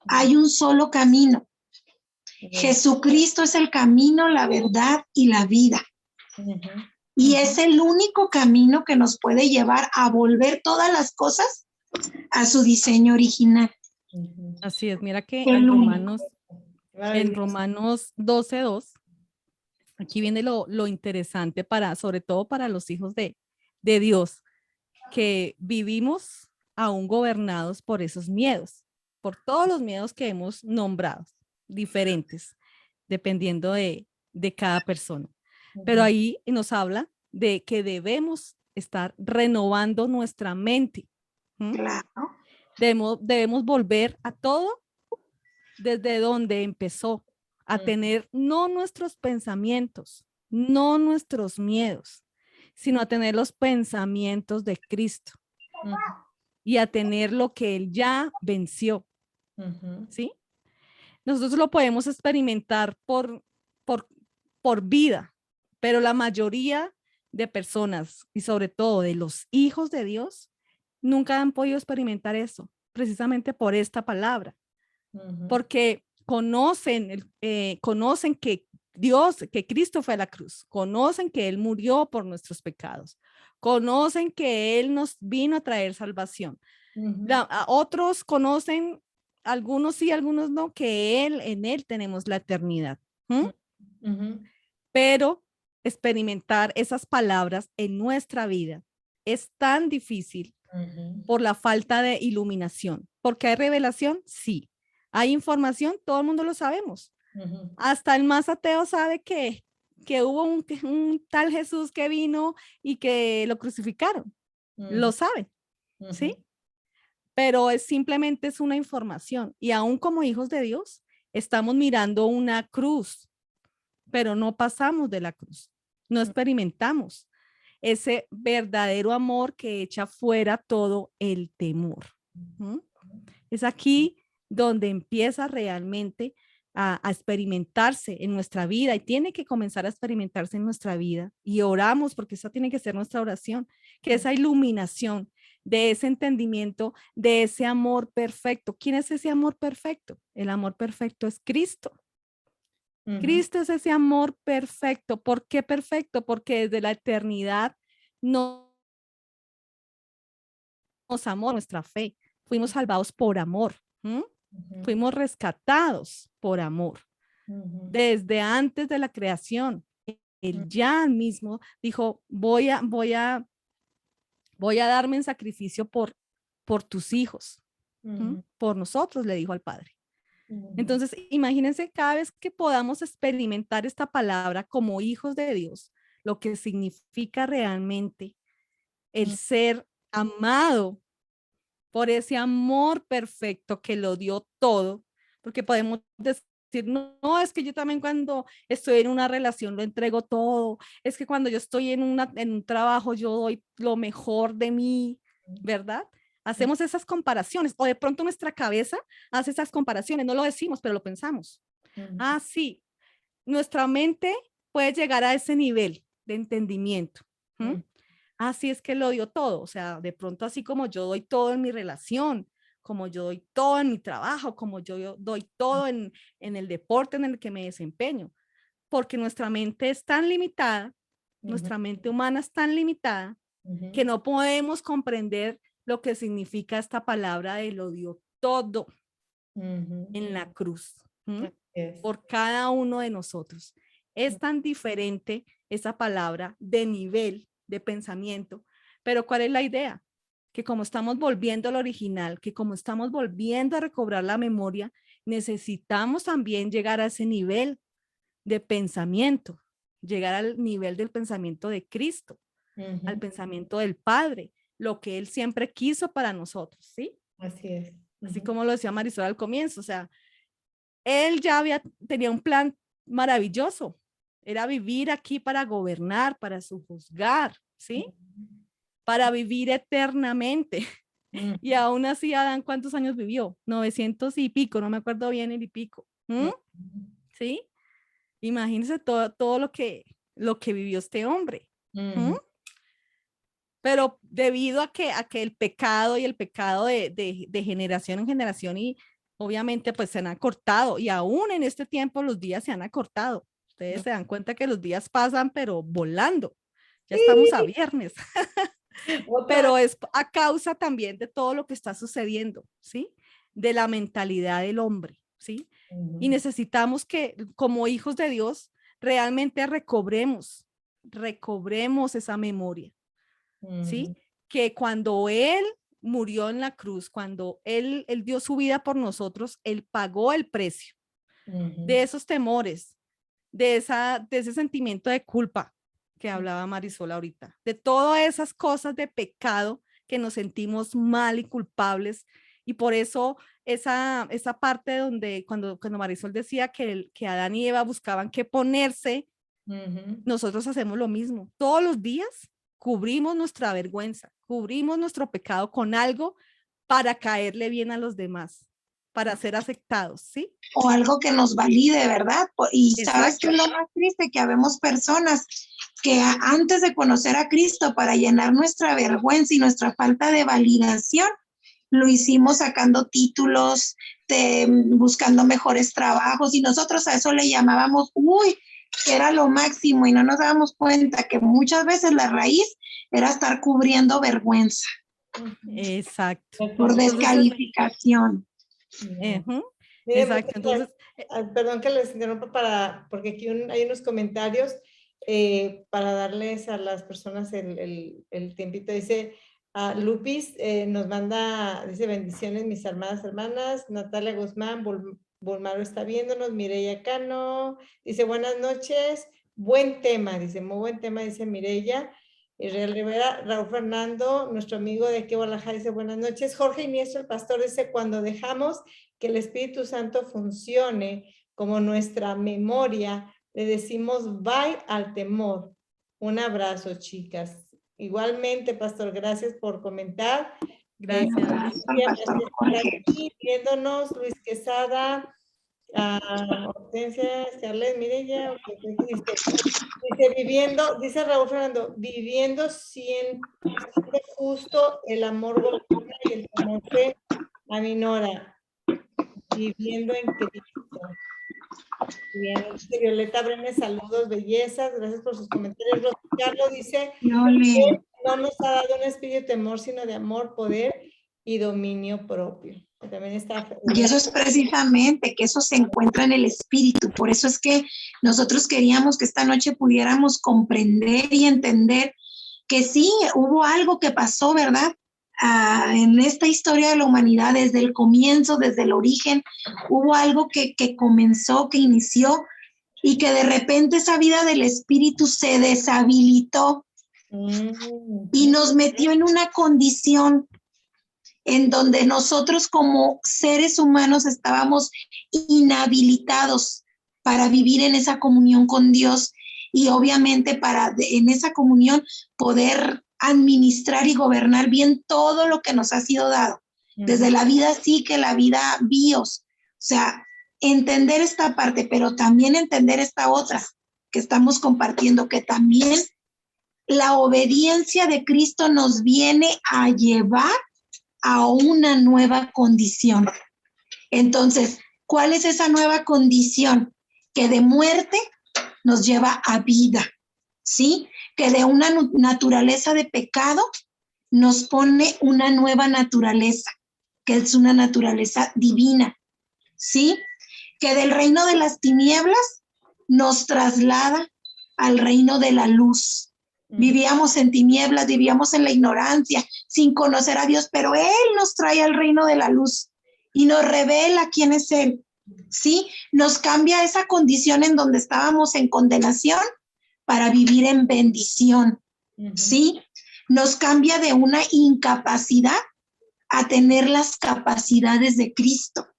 Hay un solo camino. Jesucristo es el camino, la verdad y la vida. Y es el único camino que nos puede llevar a volver todas las cosas a su diseño original. Así es, mira que en Romanos 12:2, aquí viene lo interesante sobre todo para los hijos de Dios, que vivimos aún gobernados por esos miedos, por todos los miedos que hemos nombrado, diferentes, dependiendo de cada persona. Pero ahí nos habla de que debemos estar renovando nuestra mente. Claro. Debemos volver a todo desde donde empezó, a tener no nuestros pensamientos, no nuestros miedos, sino a tener los pensamientos de Cristo y a tener lo que Él ya venció. ¿Sí? Nosotros lo podemos experimentar por vida, pero la mayoría de personas y sobre todo de los hijos de Dios nunca han podido experimentar eso, precisamente por esta palabra, porque conocen que Dios, que Cristo fue a la cruz, conocen que Él murió por nuestros pecados, conocen que Él nos vino a traer salvación. Otros conocen, algunos sí, algunos no, que en Él tenemos la eternidad. Pero experimentar esas palabras en nuestra vida es tan difícil por la falta de iluminación. ¿Porque hay revelación? Sí. ¿Hay información? Todo el mundo lo sabemos. Hasta el más ateo sabe que hubo un tal Jesús que vino y que lo crucificaron. Lo saben, ¿sí? Pero simplemente es una información. Y aún como hijos de Dios, estamos mirando una cruz, pero no pasamos de la cruz. No experimentamos ese verdadero amor que echa fuera todo el temor. Es aquí donde empieza realmente a experimentarse en nuestra vida y tiene que comenzar a experimentarse en nuestra vida. Y oramos porque esa tiene que ser nuestra oración, que esa iluminación de ese entendimiento, de ese amor perfecto. ¿Quién es ese amor perfecto? El amor perfecto es Cristo. Cristo es ese amor perfecto. ¿Por qué perfecto? Porque desde la eternidad nos amó nuestra fe. Fuimos salvados por amor. Fuimos rescatados por amor. Desde antes de la creación, Él ya mismo dijo, voy a darme en sacrificio por tus hijos. Por nosotros, le dijo al Padre. Entonces, imagínense cada vez que podamos experimentar esta palabra como hijos de Dios, lo que significa realmente el ser amado por ese amor perfecto que lo dio todo, porque podemos decir, no, es que yo también cuando estoy en una relación lo entrego todo, es que cuando yo estoy en un trabajo yo doy lo mejor de mí, ¿verdad? Hacemos esas comparaciones, o de pronto nuestra cabeza hace esas comparaciones, no lo decimos, pero lo pensamos. Ah, sí, nuestra mente puede llegar a ese nivel de entendimiento. Así es que lo dio todo, o sea, de pronto así como yo doy todo en mi relación, como yo doy todo en mi trabajo, como yo doy todo en el deporte en el que me desempeño, porque nuestra mente es tan limitada, nuestra mente humana es tan limitada, que no podemos comprender lo que significa esta palabra de lo dio todo en la cruz, por cada uno de nosotros. Es tan diferente esa palabra de nivel de pensamiento, pero ¿cuál es la idea? Que como estamos volviendo al original, que como estamos volviendo a recobrar la memoria, necesitamos también llegar a ese nivel de pensamiento, llegar al nivel del pensamiento de Cristo, al pensamiento del Padre, lo que Él siempre quiso para nosotros, ¿sí? Así es. Así como lo decía Marisol al comienzo, o sea, Él ya tenía un plan maravilloso, era vivir aquí para gobernar, para sojuzgar, ¿sí? Para vivir eternamente. Y aún así, Adán, ¿cuántos años vivió? 900 y pico, no me acuerdo bien el y pico. ¿Sí? Imagínense todo lo que vivió este hombre. Pero debido a que el pecado y el pecado de generación en generación y obviamente pues se han acortado y aún en este tiempo los días se han acortado. Ustedes se dan cuenta que los días pasan pero volando. Ya estamos a viernes. Pero es a causa también de todo lo que está sucediendo, ¿sí? De la mentalidad del hombre, ¿sí? Y necesitamos que como hijos de Dios realmente recobremos esa memoria, ¿sí? Que cuando Él murió en la cruz, cuando Él dio su vida por nosotros, Él pagó el precio de esos temores, de ese sentimiento de culpa que hablaba Marisol ahorita, de todas esas cosas de pecado que nos sentimos mal y culpables. Y por eso esa parte donde cuando Marisol decía que Adán y Eva buscaban qué ponerse, nosotros hacemos lo mismo. Todos los días cubrimos nuestra vergüenza, cubrimos nuestro pecado con algo para caerle bien a los demás, para ser aceptados, ¿sí? O algo que nos valide, ¿verdad? Y sabes Exacto. que es lo más triste, que habemos personas que antes de conocer a Cristo, para llenar nuestra vergüenza y nuestra falta de validación, lo hicimos sacando títulos, buscando mejores trabajos, y nosotros a eso le llamábamos, que era lo máximo, y no nos dábamos cuenta que muchas veces la raíz era estar cubriendo vergüenza. Exacto. Por descalificación. Exacto. Entonces, perdón que les interrumpa porque aquí hay unos comentarios para darles a las personas el tiempito. Dice Lupis, nos manda, dice bendiciones mis amadas hermanas. Natalia Guzmán, Bulmaro está viéndonos. Mireya Cano, dice buenas noches. Buen tema, dice, muy buen tema, dice Mireya. Israel Rivera, Raúl Fernando, nuestro amigo de aquí Guadalajara, dice buenas noches. Jorge Iniestro, el pastor, dice cuando dejamos que el Espíritu Santo funcione como nuestra memoria, le decimos bye al temor. Un abrazo, chicas. Igualmente, pastor, gracias por comentar. Gracias. Aquí viéndonos, Luis Quesada, Hortensia, Scarlett, Mireya, dice Raúl Fernando, viviendo siempre justo el amor gobierna y el temor se aminora. Viviendo en Cristo. Bien, Violeta Brenes, saludos, bellezas, gracias por sus comentarios. Rosy Carlos dice, no nos ha dado un espíritu de temor, sino de amor, poder y dominio propio. También está... Y eso es precisamente, que eso se encuentra en el espíritu. Por eso es que nosotros queríamos que esta noche pudiéramos comprender y entender que sí, hubo algo que pasó, ¿verdad? En esta historia de la humanidad, desde el comienzo, desde el origen, hubo algo que comenzó, que inició, y que de repente esa vida del espíritu se deshabilitó y nos metió en una condición en donde nosotros como seres humanos estábamos inhabilitados para vivir en esa comunión con Dios, y obviamente para en esa comunión poder administrar y gobernar bien todo lo que nos ha sido dado, desde la vida psique, la vida bios. O sea, entender esta parte, pero también entender esta otra que estamos compartiendo, que también la obediencia de Cristo nos viene a llevar a una nueva condición. Entonces, ¿cuál es esa nueva condición? Que de muerte nos lleva a vida, ¿sí? Que de una naturaleza de pecado nos pone una nueva naturaleza, que es una naturaleza divina, ¿sí? Que del reino de las tinieblas nos traslada al reino de la luz. Vivíamos en tinieblas, vivíamos en la ignorancia, sin conocer a Dios, pero Él nos trae al reino de la luz y nos revela quién es Él, ¿sí? Nos cambia esa condición en donde estábamos en condenación para vivir en bendición, ¿sí? Nos cambia de una incapacidad a tener las capacidades de Cristo,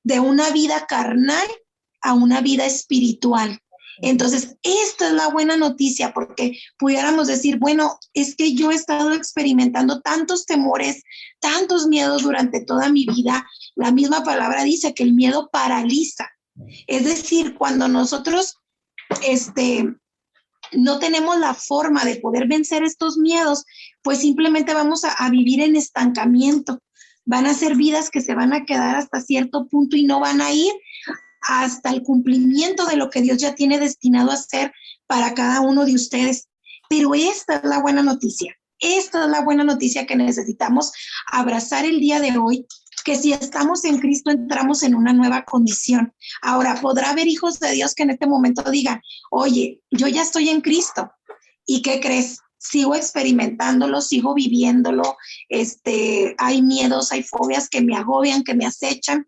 de una vida carnal a una vida espiritual. Entonces, esta es la buena noticia, porque pudiéramos decir, bueno, es que yo he estado experimentando tantos temores, tantos miedos durante toda mi vida. La misma palabra dice que el miedo paraliza. Es decir, cuando nosotros no tenemos la forma de poder vencer estos miedos, pues simplemente vamos a vivir en estancamiento. Van a ser vidas que se van a quedar hasta cierto punto y no van a ir hasta el cumplimiento de lo que Dios ya tiene destinado a hacer para cada uno de ustedes. Pero esta es la buena noticia. Esta es la buena noticia que necesitamos abrazar el día de hoy, que si estamos en Cristo entramos en una nueva condición. Ahora, podrá haber hijos de Dios que en este momento digan, oye, yo ya estoy en Cristo. ¿Y qué crees? sigo experimentándolo, sigo viviéndolo, hay miedos, hay fobias que me agobian, que me acechan.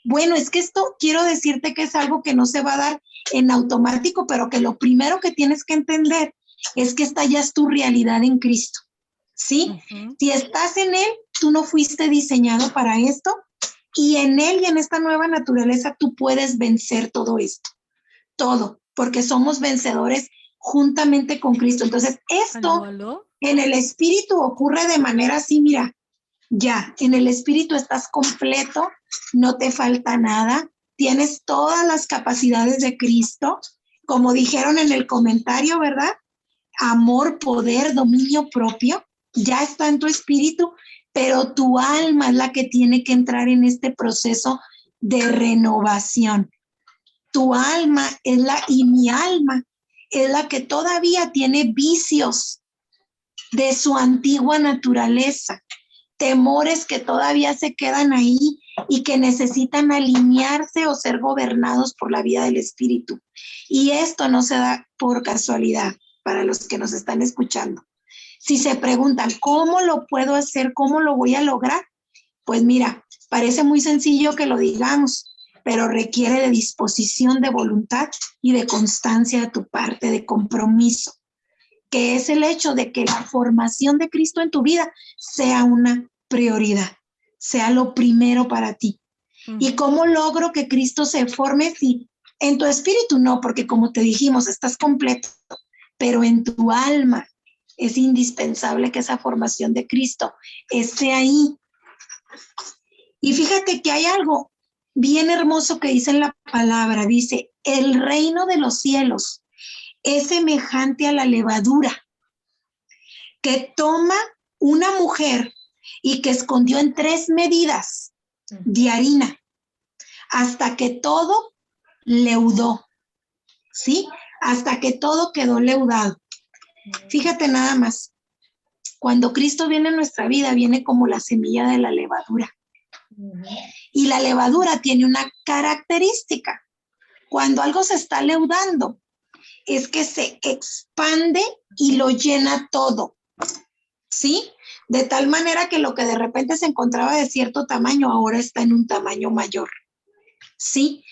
Bueno, es que esto quiero decirte que es algo que no se va a dar en automático, pero que lo primero que tienes que entender es que esta ya es tu realidad en Cristo, ¿sí? Si estás en Él, tú no fuiste diseñado para esto, y en Él y en esta nueva naturaleza tú puedes vencer todo esto, todo, porque somos vencedores juntamente con Cristo. Entonces, esto ¿Aló? en el espíritu ocurre de manera así, mira, ya, en el espíritu estás completo, no te falta nada, tienes todas las capacidades de Cristo, como dijeron en el comentario, ¿verdad? Amor, poder, dominio propio, ya está en tu espíritu, pero tu alma es la que tiene que entrar en este proceso de renovación. Tu alma es y mi alma es la que todavía tiene vicios de su antigua naturaleza, temores que todavía se quedan ahí y que necesitan alinearse o ser gobernados por la vida del espíritu. Y esto no se da por casualidad para los que nos están escuchando. Si se preguntan, ¿cómo lo puedo hacer? ¿Cómo lo voy a lograr? Pues mira, parece muy sencillo que lo digamos, pero requiere de disposición, de voluntad y de constancia de tu parte, de compromiso, que es el hecho de que la formación de Cristo en tu vida sea una prioridad, sea lo primero para ti. ¿Y cómo logro que Cristo se forme? Si en tu espíritu no, porque como te dijimos, estás completo, pero en tu alma es indispensable que esa formación de Cristo esté ahí. Y fíjate que hay algo bien hermoso que dice en la palabra, dice, el reino de los cielos es semejante a la levadura que toma una mujer y que escondió en 3 medidas de harina hasta que todo leudó, ¿sí? Hasta que todo quedó leudado. Fíjate nada más, cuando Cristo viene en nuestra vida, viene como la semilla de la levadura. Y la levadura tiene una característica. Cuando algo se está leudando, es que se expande y lo llena todo, ¿sí? De tal manera que lo que de repente se encontraba de cierto tamaño, ahora está en un tamaño mayor, ¿sí?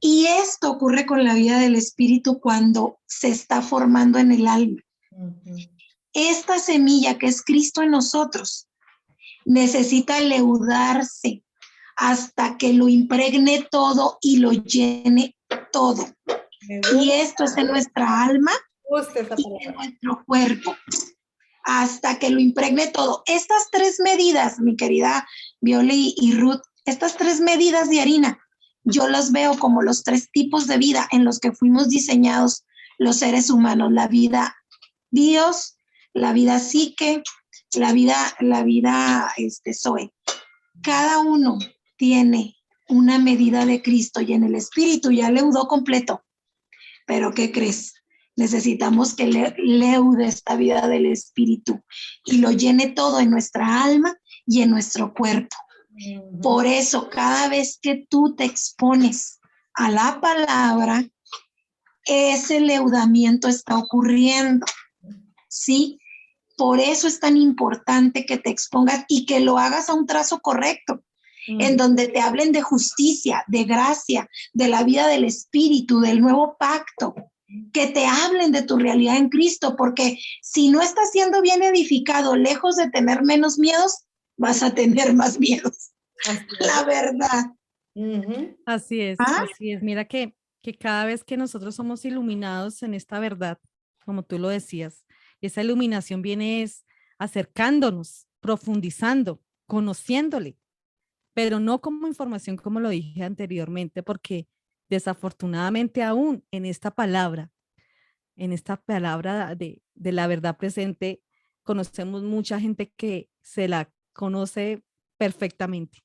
Y esto ocurre con la vida del espíritu cuando se está formando en el alma. Esta semilla que es Cristo en nosotros necesita leudarse hasta que lo impregne todo y lo llene todo. Y esto es en nuestra alma y en nuestro cuerpo, hasta que lo impregne todo. Estas 3 medidas, mi querida Violi y Ruth, estas 3 medidas de harina, yo las veo como los 3 tipos de vida en los que fuimos diseñados los seres humanos: la vida Dios, la vida psique, la vida Zoe. Cada uno tiene una medida de Cristo y en el espíritu ya leudó completo. Pero ¿qué crees? Necesitamos que leude esta vida del espíritu y lo llene todo en nuestra alma y en nuestro cuerpo. Por eso, cada vez que tú te expones a la palabra, ese leudamiento está ocurriendo, ¿sí? Por eso es tan importante que te expongas y que lo hagas a un trazo correcto, en donde te hablen de justicia, de gracia, de la vida del espíritu, del nuevo pacto, que te hablen de tu realidad en Cristo, porque si no estás siendo bien edificado, lejos de tener menos miedos, vas a tener más miedos. La verdad. Así es, ¿Ah? así es. Mira que cada vez que nosotros somos iluminados en esta verdad, como tú lo decías, esa iluminación viene es acercándonos, profundizando, conociéndole, pero no como información, como lo dije anteriormente, porque desafortunadamente aún en esta palabra de la verdad presente, conocemos mucha gente que se la conoce perfectamente.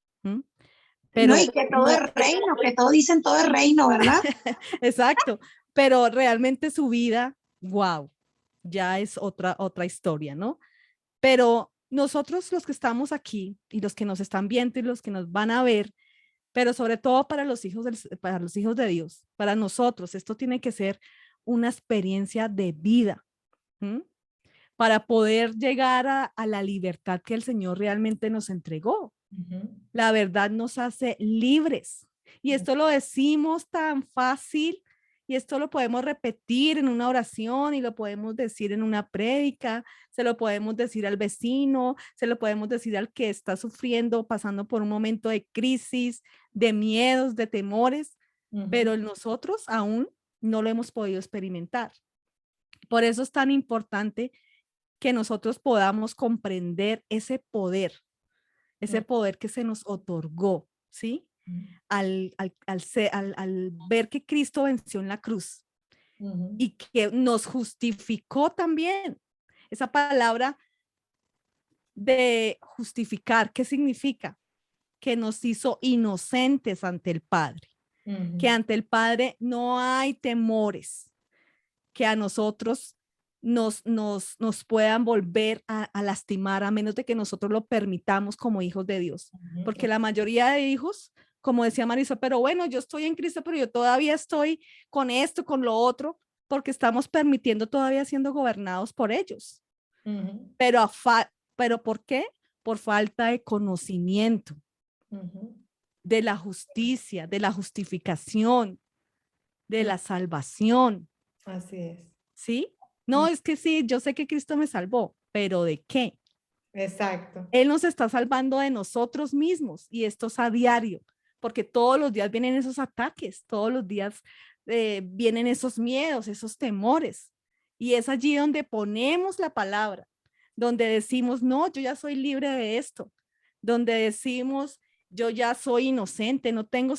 Pero no, y que todo no, es reino, que todo dicen todo es reino, ¿verdad? exacto, pero realmente su vida, wow, ya es otra historia, ¿no? Pero nosotros los que estamos aquí y los que nos están viendo y los que nos van a ver, pero sobre todo para los hijos de Dios, para nosotros, esto tiene que ser una experiencia de vida, ¿m? para poder llegar a la libertad que el Señor realmente nos entregó. La verdad nos hace libres. Y esto lo decimos tan fácil y esto lo podemos repetir en una oración y lo podemos decir en una prédica, se lo podemos decir al vecino, se lo podemos decir al que está sufriendo, pasando por un momento de crisis, de miedos, de temores, pero nosotros aún no lo hemos podido experimentar. Por eso es tan importante que nosotros podamos comprender ese poder que se nos otorgó, ¿sí? Al ver que Cristo venció en la cruz y que nos justificó también. Esa palabra de justificar, ¿qué significa? Que nos hizo inocentes ante el Padre, que ante el Padre no hay temores, que a nosotros nos puedan volver a lastimar a menos de que nosotros lo permitamos como hijos de Dios. Porque la mayoría de hijos, como decía Marisol, pero bueno, yo estoy en Cristo, pero yo todavía estoy con esto, con lo otro, porque estamos permitiendo todavía siendo gobernados por ellos. Pero, pero ¿por qué? Por falta de conocimiento de la justicia, de la justificación, de la salvación. Así es. ¿Sí? No, es que sí, yo sé que Cristo me salvó, pero ¿de qué? Exacto. Él nos está salvando de nosotros mismos y esto es a diario, porque todos los días vienen esos ataques, todos los días vienen esos miedos, esos temores. Y es allí donde ponemos la palabra, donde decimos, no, yo ya soy libre de esto, donde decimos, yo ya soy inocente, no tengo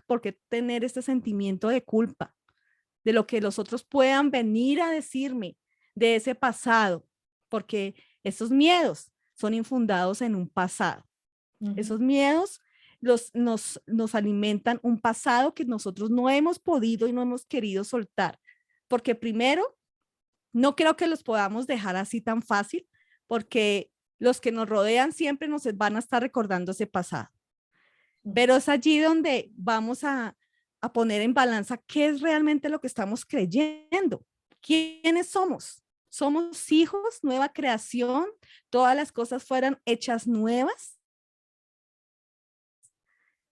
por qué tener este sentimiento de culpa, de lo que los otros puedan venir a decirme de ese pasado, porque esos miedos son infundados en un pasado. Esos miedos nos alimentan un pasado que nosotros no hemos podido y no hemos querido soltar, porque primero, no creo que los podamos dejar así tan fácil, porque los que nos rodean siempre nos van a estar recordando ese pasado. Pero es allí donde vamos a poner en balanza qué es realmente lo que estamos creyendo. ¿Quiénes somos? ¿Somos hijos, nueva creación? ¿Todas las cosas fueran hechas nuevas?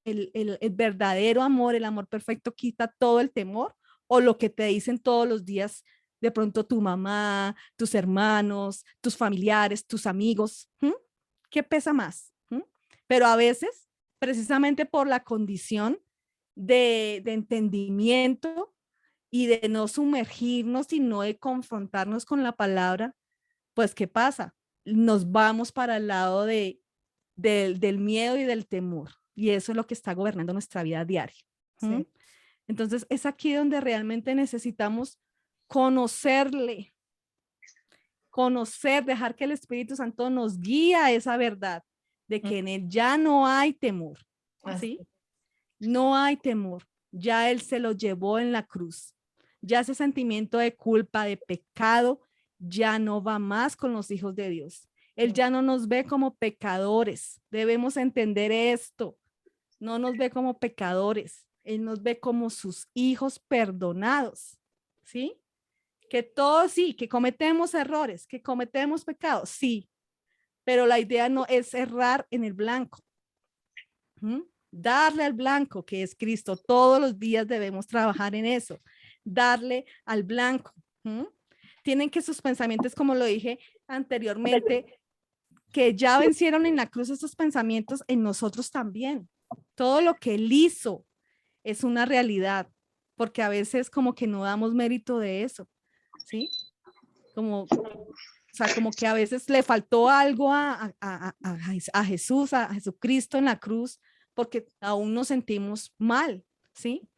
El verdadero amor, el amor perfecto quita todo el temor, o lo que te dicen todos los días, de pronto tu mamá, tus hermanos, tus familiares, tus amigos. ¿Qué pesa más? Pero a veces, precisamente por la condición de entendimiento y de no sumergirnos y no de confrontarnos con la palabra, pues ¿qué pasa? Nos vamos para el lado del miedo y del temor. Y eso es lo que está gobernando nuestra vida diaria. Sí. Entonces, es aquí donde realmente necesitamos conocerle, dejar que el Espíritu Santo nos guíe a esa verdad de que en él ya no hay temor, ¿sí? No hay temor, ya él se lo llevó en la cruz. Ya ese sentimiento de culpa, de pecado, ya no va más con los hijos de Dios. Él ya no nos ve como pecadores. Debemos entender esto. No nos ve como pecadores. Él nos ve como sus hijos perdonados. ¿Sí? Que todos sí, que cometemos errores, que cometemos pecados, sí. Pero la idea no es errar en el blanco. Darle al blanco, que es Cristo. Todos los días debemos trabajar en eso. Darle al blanco. Tienen que sus pensamientos, como lo dije anteriormente, que ya vencieron en la cruz esos pensamientos en nosotros también. Todo lo que él hizo es una realidad, porque a veces como que no damos mérito de eso, ¿sí? Como, o sea, como que a veces le faltó algo a Jesús, a Jesucristo en la cruz, porque aún nos sentimos mal, ¿sí?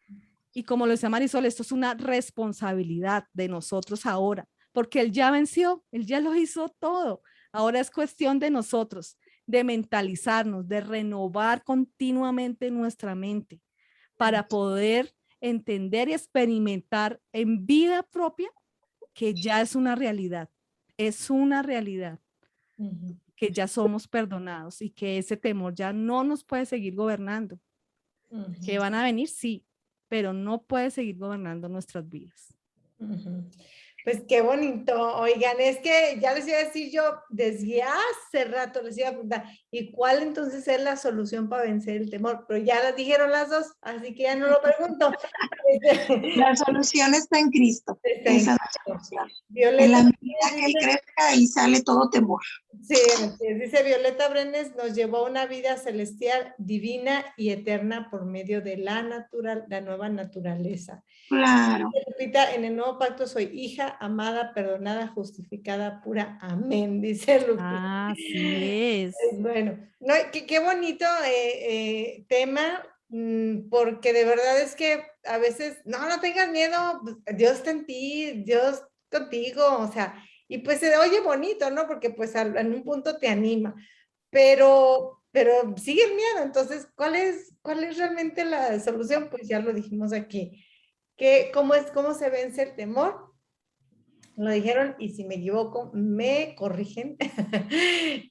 Y como lo decía Marisol, esto es una responsabilidad de nosotros ahora, porque él ya venció, él ya lo hizo todo. Ahora es cuestión de nosotros, de mentalizarnos, de renovar continuamente nuestra mente para poder entender y experimentar en vida propia que ya es una realidad, que ya somos perdonados y que ese temor ya no nos puede seguir gobernando. Que van a venir, sí, pero no puede seguir gobernando nuestras vidas. Pues qué bonito, oigan, es que ya les iba a decir yo, desde hace rato les iba a preguntar, ¿y cuál entonces es la solución para vencer el temor? Pero ya las dijeron las dos, así que ya no lo pregunto. La solución está en Cristo. Está en Esa es la Cristo. solución. En Violeta la medida que Él dice, crezca, ahí sale todo temor. sí, así es. Dice Violeta Brenes, nos llevó a una vida celestial, divina y eterna por medio de la nueva naturaleza. Claro. Lupita, en el nuevo pacto soy hija, amada, perdonada, justificada, pura. Amén, dice Lupita. Así es. Bueno, no, qué bonito tema, porque de verdad es que a veces, no tengas miedo, pues, Dios está en ti, Dios contigo, o sea, y pues se oye bonito, ¿no? Porque pues en un punto te anima, pero sigue el miedo, entonces, ¿cuál es realmente la solución? Pues ya lo dijimos aquí, cómo se vence el temor. Lo dijeron y si me equivoco, me corrigen.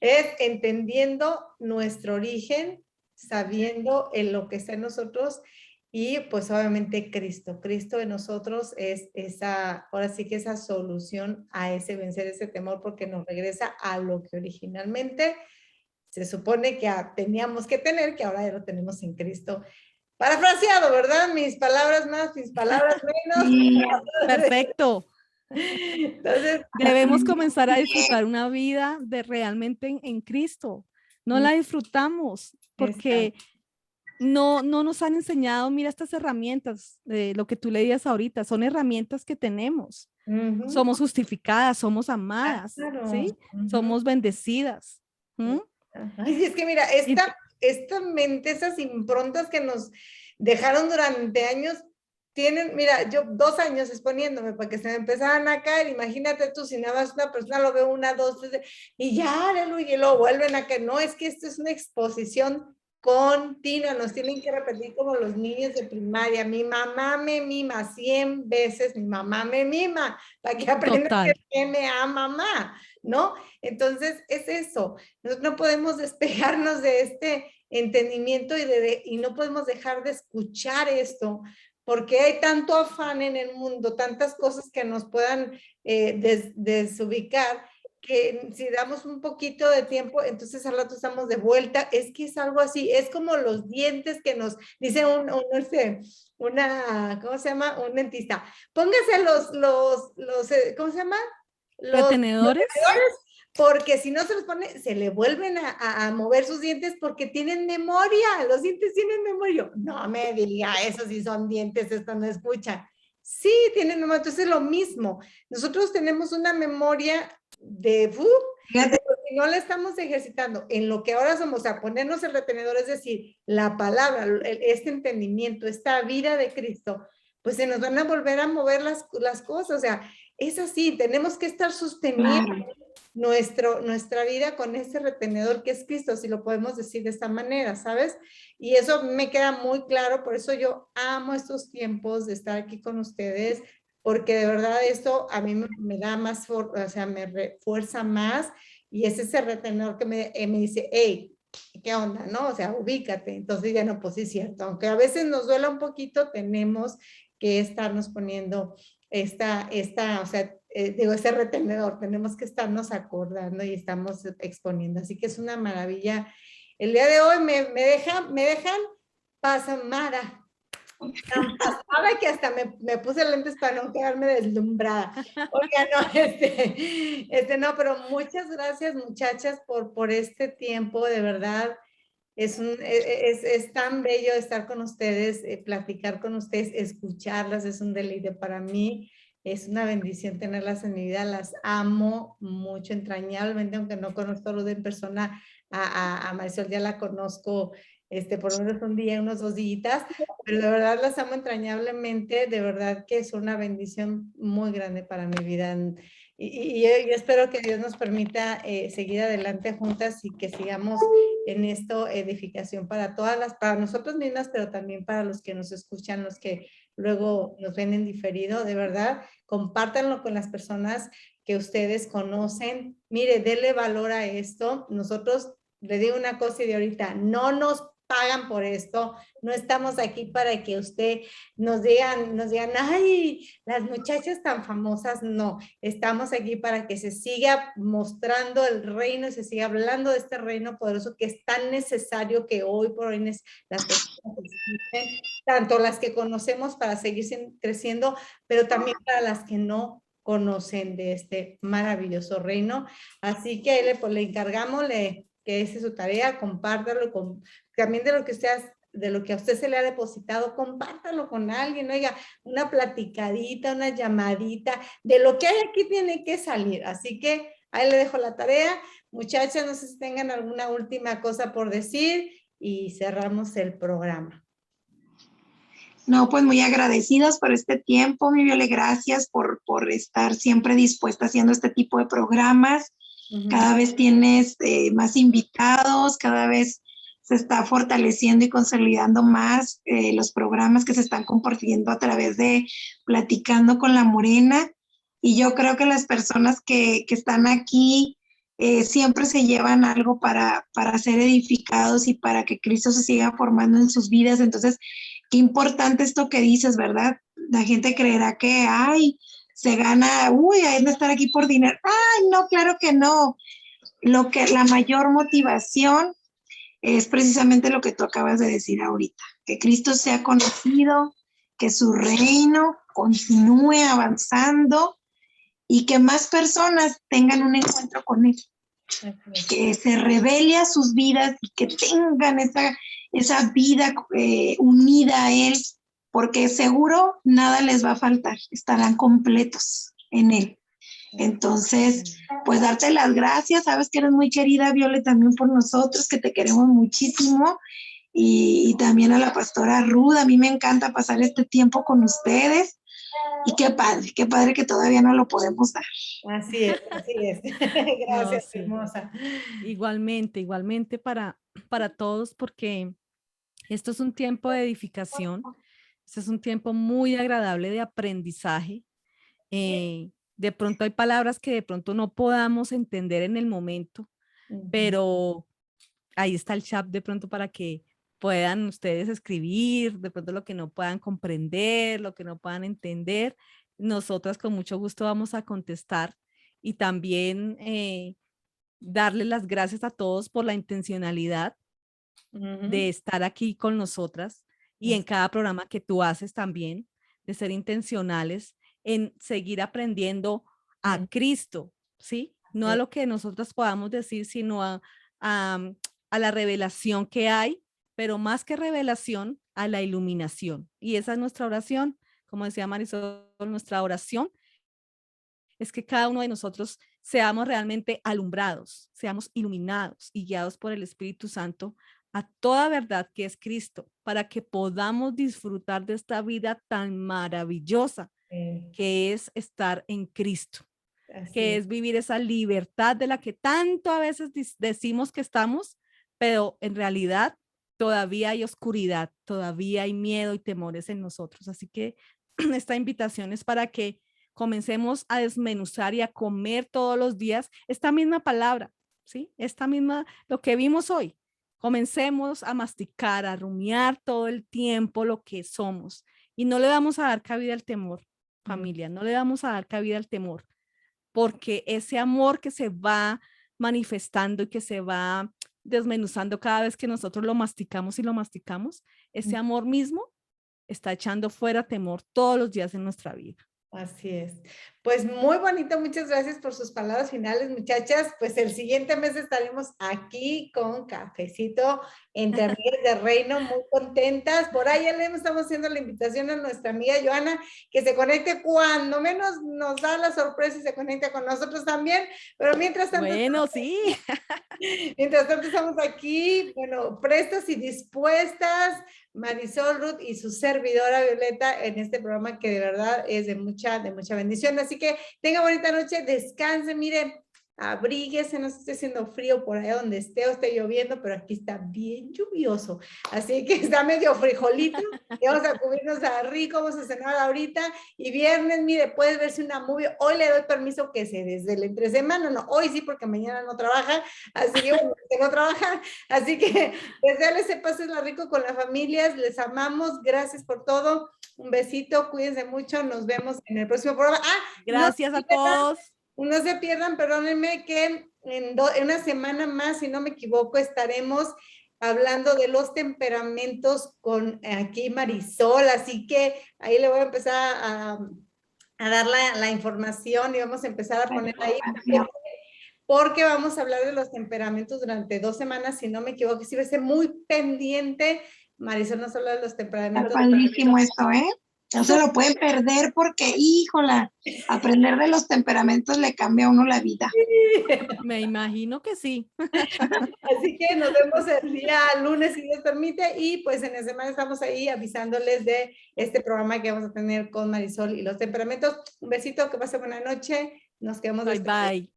Es entendiendo nuestro origen, sabiendo en lo que está en nosotros y pues obviamente Cristo. Cristo en nosotros es esa, ahora sí que esa solución a ese vencer ese temor porque nos regresa a lo que originalmente se supone que teníamos que tener, que ahora ya lo tenemos en Cristo. Parafraseado, ¿verdad? Mis palabras más, mis palabras menos. Y Perfecto. Entonces, Debemos comenzar a disfrutar una vida de realmente en Cristo. No la disfrutamos porque no nos han enseñado, mira estas herramientas, lo que tú leías ahorita, son herramientas que tenemos. Somos justificadas, somos amadas, claro. ¿sí? Somos bendecidas. ¿Mm? Ay, es que mira, esta mente, esas improntas que nos dejaron durante años, tienen, mira, yo 2 años exponiéndome para que se me empezaran a caer, imagínate tú, si nada más una persona lo ve 1, 2, 3, y ya, aleluya, y lo vuelven a caer. No, es que esto es una exposición continua, nos tienen que repetir como los niños de primaria, mi mamá me mima 100 veces, mi mamá me mima, para que aprendan Total. que me ama mamá, ¿no? Entonces, es eso, no podemos despegarnos de este entendimiento y no podemos dejar de escuchar esto, porque hay tanto afán en el mundo, tantas cosas que nos puedan desubicar, que si damos un poquito de tiempo, entonces al rato estamos de vuelta. Es que es algo así, es como los dientes que nos dice ¿cómo se llama? Un dentista. Póngase ¿cómo se llama? Los Retenedores. porque si no se los pone, se le vuelven a mover sus dientes porque tienen memoria, los dientes tienen memoria. No me diga, eso sí son dientes, esto no escucha. Sí, tienen memoria, entonces es lo mismo. Nosotros tenemos una memoria fíjate, si no la estamos ejercitando en lo que ahora somos, a ponernos el retenedor, es decir, la palabra, este entendimiento, esta vida de Cristo, pues se nos van a volver a mover las cosas, o sea, es así, tenemos que estar sosteniendo claro. nuestra vida con ese retenedor que es Cristo, si lo podemos decir de esta manera, ¿sabes? Y eso me queda muy claro, por eso yo amo estos tiempos de estar aquí con ustedes, porque de verdad esto a mí me da más, o sea, me refuerza más, y es ese retenedor que me dice, hey, ¿qué onda? ¿No? O sea, ubícate. Entonces ya no, pues sí es cierto, aunque a veces nos duela un poquito, tenemos que estarnos poniendo o sea, digo, ese retenedor, tenemos que estarnos acordando y estamos exponiendo. Así que es una maravilla. El día de hoy me dejan pasmada. Tan pasmada que hasta me puse lentes para no quedarme deslumbrada. Oiga, no, no, pero muchas gracias, muchachas, por este tiempo, de verdad. Es tan bello estar con ustedes, platicar con ustedes, escucharlas, es un deleite para mí, es una bendición tenerlas en mi vida, las amo mucho, entrañablemente, aunque no conozco a Ruth en persona, a Marisol ya la conozco, por lo menos un día, unos 2 días, pero de verdad las amo entrañablemente, de verdad que es una bendición muy grande para mi vida. Y yo espero que Dios nos permita seguir adelante juntas y que sigamos en esto edificación para para nosotros mismas, pero también para los que nos escuchan, los que luego nos ven en diferido. De verdad, compártanlo con las personas que ustedes conocen. Mire, denle valor a esto. Nosotros, le digo una cosa y de ahorita, no nos pagan por esto. No estamos aquí para que usted nos digan, ay, las muchachas tan famosas. No, estamos aquí para que se siga mostrando el reino, se siga hablando de este reino poderoso que es tan necesario, que hoy por hoy las personas existen, tanto las que conocemos para seguir creciendo, pero también para las que no conocen de este maravilloso reino. Así que ahí le encargamos que esa es su tarea, compártalo también de lo que a usted se le ha depositado, compártalo con alguien, oiga, una platicadita, una llamadita, de lo que hay aquí tiene que salir. Así que ahí le dejo la tarea. Muchachas, no sé si tengan alguna última cosa por decir y cerramos el programa. No, pues muy agradecidas por este tiempo, mi Viole, gracias por estar siempre dispuesta haciendo este tipo de programas. Cada vez tienes más invitados, cada vez se está fortaleciendo y consolidando más los programas que se están compartiendo a través de Platicando con la Morena. Y yo creo que las personas que están aquí siempre se llevan algo para ser edificados y para que Cristo se siga formando en sus vidas. Entonces, qué importante esto que dices, ¿verdad? La gente creerá que, ay, se gana, hay de estar aquí por dinero. Ay, no, claro que no. La mayor motivación es precisamente lo que tú acabas de decir ahorita, que Cristo sea conocido, que su reino continúe avanzando y que más personas tengan un encuentro con él, que se revele a sus vidas y que tengan esa vida unida a él, porque seguro nada les va a faltar, estarán completos en él. Entonces, pues darte las gracias, sabes que eres muy querida, Viole, también por nosotros, que te queremos muchísimo, y también a la pastora Ruth, a mí me encanta pasar este tiempo con ustedes, y qué padre que todavía no lo podemos dar. Así es, así es. Gracias, no, sí. Hermosa. Igualmente para todos, porque esto es un tiempo de edificación, este es un tiempo muy agradable de aprendizaje. De pronto hay palabras que de pronto no podamos entender en el momento, pero ahí está el chat de pronto para que puedan ustedes escribir, de pronto lo que no puedan comprender, lo que no puedan entender. Nosotras con mucho gusto vamos a contestar y también darle las gracias a todos por la intencionalidad de estar aquí con nosotras y en cada programa que tú haces también, de ser intencionales en seguir aprendiendo a Cristo, ¿sí? No a lo que nosotros podamos decir, sino a la revelación que hay, pero más que revelación, a la iluminación. Y esa es nuestra oración, como decía Marisol, nuestra oración es que cada uno de nosotros seamos realmente alumbrados, seamos iluminados y guiados por el Espíritu Santo a toda verdad que es Cristo, para que podamos disfrutar de esta vida tan maravillosa que es estar en Cristo, que es vivir esa libertad de la que tanto a veces decimos que estamos, pero en realidad todavía hay oscuridad, todavía hay miedo y temores en nosotros. Así que esta invitación es para que comencemos a desmenuzar y a comer todos los días esta misma palabra, ¿sí? Esta misma, lo que vimos hoy. Comencemos a masticar, a rumiar todo el tiempo lo que somos y no le vamos a dar cabida al temor, familia, no le vamos a dar cabida al temor, porque ese amor que se va manifestando y que se va desmenuzando cada vez que nosotros lo masticamos y lo masticamos, ese amor mismo está echando fuera temor todos los días en nuestra vida. Así es. Pues muy bonito, muchas gracias por sus palabras finales, muchachas. Pues el siguiente mes estaremos aquí con cafecito entre amigas de reino, muy contentas. Por ahí ya le estamos haciendo la invitación a nuestra amiga Joana que se conecte cuando menos nos da la sorpresa y se conecte con nosotros también. Pero mientras tanto... Bueno, sí. Mientras tanto estamos aquí, bueno, prestas y dispuestas, Marisol, Ruth y su servidora Violeta en este programa que de verdad es de mucha bendición. Así que tenga bonita noche, descanse, miren, abríguese, no se esté haciendo frío por allá donde esté o esté lloviendo, pero aquí está bien lluvioso, así que está medio frijolito, y vamos a cubrirnos a rico, vamos a cenar ahorita, y viernes, mire, puedes verse una movie, hoy le doy permiso que se desvele, entre semana, no, hoy sí, porque mañana no trabaja, así que bueno, que no trabaja, así que desearles se pasen rico con las familias, les amamos, gracias por todo, un besito, cuídense mucho, nos vemos en el próximo programa. Gracias a todos. No se pierdan, perdónenme que en una semana más, si no me equivoco, estaremos hablando de los temperamentos con aquí Marisol, así que ahí le voy a empezar a dar la información y vamos a empezar a poner ahí, porque vamos a hablar de los temperamentos durante 2 semanas, si no me equivoco, sí va a ser muy pendiente. Marisol nos habla de los temperamentos. Está padrísimo esto, ¿eh? No se lo pueden perder porque, híjola, aprender de los temperamentos le cambia a uno la vida. Me imagino que sí. Así que nos vemos el día lunes, si Dios permite, y pues en la semana estamos ahí avisándoles de este programa que vamos a tener con Marisol y los temperamentos. Un besito, que pasen buena noche. Nos quedamos Bye, bye.